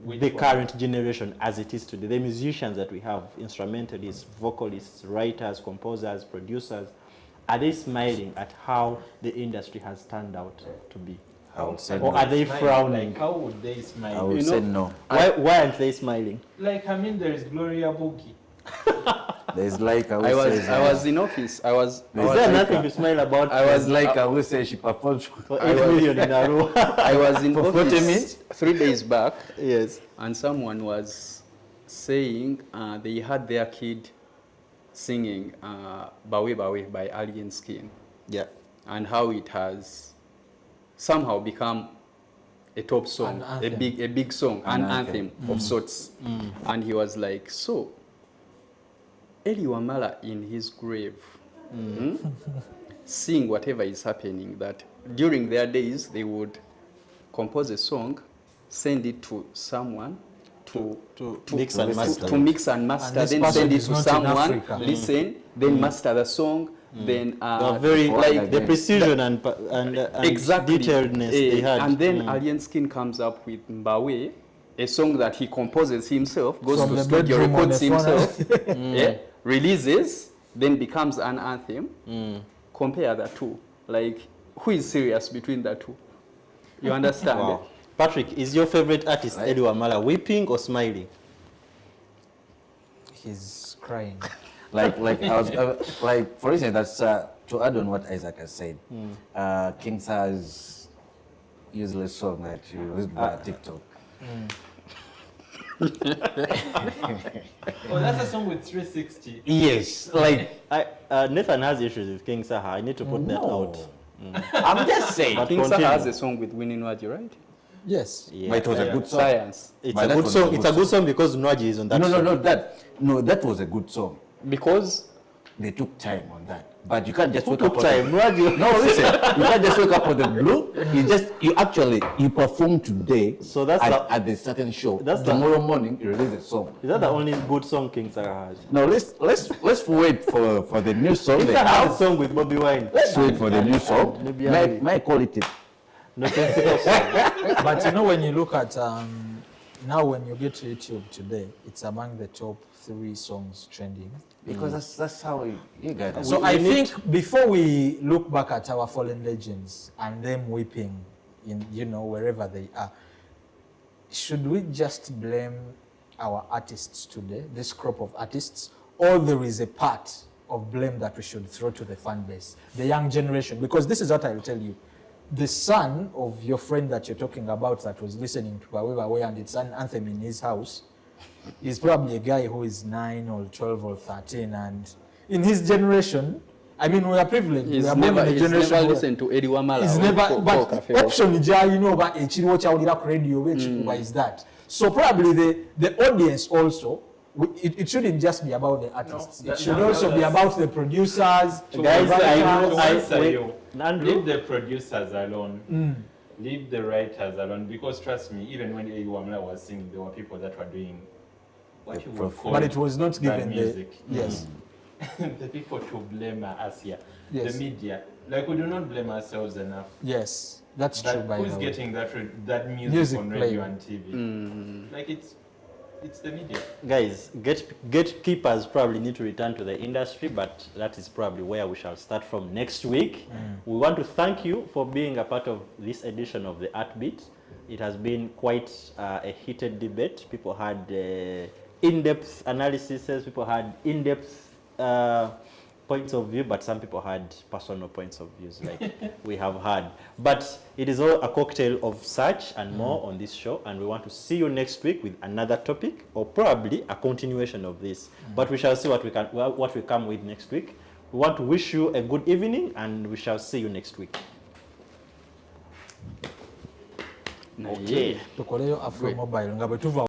Speaker 5: Which
Speaker 1: The
Speaker 5: one?
Speaker 1: current generation as it is today, the musicians that we have, instrumentalists, vocalists, writers, composers, producers, are they smiling at how the industry has turned out to be?
Speaker 4: I would say
Speaker 1: Or
Speaker 4: no.
Speaker 1: are they frowning?
Speaker 5: Like, how would they
Speaker 4: I
Speaker 5: smile?
Speaker 4: would say no.
Speaker 1: Why aren't they smiling?
Speaker 5: Like, I mean, there is Gloria Buki.
Speaker 4: There's like
Speaker 3: I was in office. I was
Speaker 1: Is there nothing to smile about?
Speaker 3: I was
Speaker 4: like I would say she performed
Speaker 1: for 8 million in a row.
Speaker 3: I was in
Speaker 4: For 40
Speaker 3: office
Speaker 4: minutes?
Speaker 3: 3 days back,
Speaker 1: Yes.
Speaker 3: and someone was saying they had their kid singing Bawe Bawe by Alien Skin,
Speaker 1: Yeah.
Speaker 3: and how it has somehow become a top song,
Speaker 2: An
Speaker 3: a
Speaker 2: anthem.
Speaker 3: big song, an
Speaker 4: anthem.
Speaker 3: anthem of sorts. And he was like, so Eli Wamala in his grave, seeing whatever is happening, that during their days they would compose a song, send it to someone to
Speaker 1: mix and master.
Speaker 3: to mix and master,
Speaker 2: And this
Speaker 3: then
Speaker 2: person
Speaker 3: send it
Speaker 2: is
Speaker 3: to
Speaker 2: not in
Speaker 3: someone,
Speaker 2: Africa.
Speaker 3: listen, then master the song, then
Speaker 1: They are very
Speaker 3: like
Speaker 1: the precision and
Speaker 3: exactly
Speaker 1: detailedness they had.
Speaker 3: and then Alien Skin comes up with Mbawe, a song that he composes himself, goes
Speaker 2: From
Speaker 3: to
Speaker 2: the
Speaker 3: studio,
Speaker 2: bedroom on
Speaker 3: records
Speaker 2: the phone.
Speaker 3: himself, releases, then becomes an anthem. Compare the two. Like, who is serious between the two? You understand?
Speaker 1: Wow. Patrick, is your favorite artist Eli Wamala weeping or smiling?
Speaker 2: He's crying.
Speaker 4: like I was like for instance that's to add on what Isaac has said, King Sar's useless song that you listen via TikTok.
Speaker 5: Oh, that's a song with 360.
Speaker 4: Yes, like
Speaker 1: Nathan has issues with King Saha. I need to put that out.
Speaker 4: I'm just saying.
Speaker 1: But
Speaker 3: King Saha
Speaker 1: continue.
Speaker 3: has a song with Winnie Nwaji, right?
Speaker 2: Yes.
Speaker 1: Yeah.
Speaker 4: But it was a good song.
Speaker 3: Science.
Speaker 1: It's
Speaker 4: But
Speaker 1: a
Speaker 4: that
Speaker 1: good
Speaker 4: was
Speaker 1: song. It's a good song because Nwaji is on that
Speaker 4: No,
Speaker 1: song.
Speaker 4: that was a good song.
Speaker 3: Because
Speaker 4: They took time on that. But you can't just
Speaker 1: Who
Speaker 4: wake
Speaker 1: took
Speaker 4: up
Speaker 1: time?
Speaker 4: on the, no, listen. You can't just wake up on the blue. You perform today.
Speaker 1: So that's
Speaker 4: at the certain show.
Speaker 1: that's the-
Speaker 4: Tomorrow morning you release a song.
Speaker 1: Is that the only good song King Saha has?
Speaker 4: No, let's wait for the new song.
Speaker 1: King
Speaker 4: They
Speaker 1: Saha has a
Speaker 4: have.
Speaker 1: song with Bobby Wine.
Speaker 4: Let's wait for the new song.
Speaker 1: Maybe
Speaker 4: May I call it?
Speaker 1: Nonsensical song.
Speaker 2: But you know, when you look at now, when you get to YouTube today, it's among the top 3 songs trending.
Speaker 4: Because that's how you guys.
Speaker 2: So I think before we look back at our fallen legends and them weeping in, wherever they are, should we just blame our artists today, this crop of artists, or there is a part of blame that we should throw to the fan base, the young generation? Because this is what I will tell you. The son of your friend that you're talking about that was listening to Bawe and it's an anthem in his house is probably a guy who is 9 or 12 or 13, and in his generation, I mean, we are privileged.
Speaker 3: he's
Speaker 2: we are born
Speaker 3: never,
Speaker 2: in a
Speaker 3: he's
Speaker 2: generation
Speaker 3: never
Speaker 2: where-
Speaker 3: listened to Eddie Wamala.
Speaker 2: He's
Speaker 3: or
Speaker 2: never,
Speaker 3: Paul
Speaker 2: but
Speaker 3: Cafe.
Speaker 2: option but ekiriwo kyawulira ku radio wekikuba is that. So probably the audience also, it shouldn't just be about the artists.
Speaker 5: No,
Speaker 2: It should
Speaker 5: no,
Speaker 2: also be
Speaker 5: that's-
Speaker 2: about the producers, the
Speaker 1: Guys, I know-
Speaker 2: writers.
Speaker 5: Leave the producers alone. Leave the writers alone, because trust me, even when Eddie Wamala was singing, there were people that were doing what you would call
Speaker 2: But it was not
Speaker 5: bad
Speaker 2: given the
Speaker 5: music.
Speaker 2: yes.
Speaker 5: The people to blame are us here.
Speaker 2: Yes.
Speaker 5: The media. Like, we do not blame ourselves enough.
Speaker 2: Yes, that's true.
Speaker 5: But
Speaker 2: By
Speaker 5: who's
Speaker 2: the way.
Speaker 5: getting that music,
Speaker 2: Music
Speaker 5: on radio
Speaker 2: playing.
Speaker 5: and TV? Like, it's the media.
Speaker 1: Guys, gatekeepers probably need to return to the industry, but that is probably where we shall start from next week. We want to thank you for being a part of this edition of the Artbeat. It has been quite a heated debate. People had in-depth analyses, people had in-depth points of view, but some people had personal points of views like we have had. But it is all a cocktail of such and more on this show, and we want to see you next week with another topic or probably a continuation of this. But we shall see what we come with next week. We want to wish you a good evening, and we shall see you next week.
Speaker 3: Okay.
Speaker 2: Tukoleyo Afro Mobile nga bwe tuva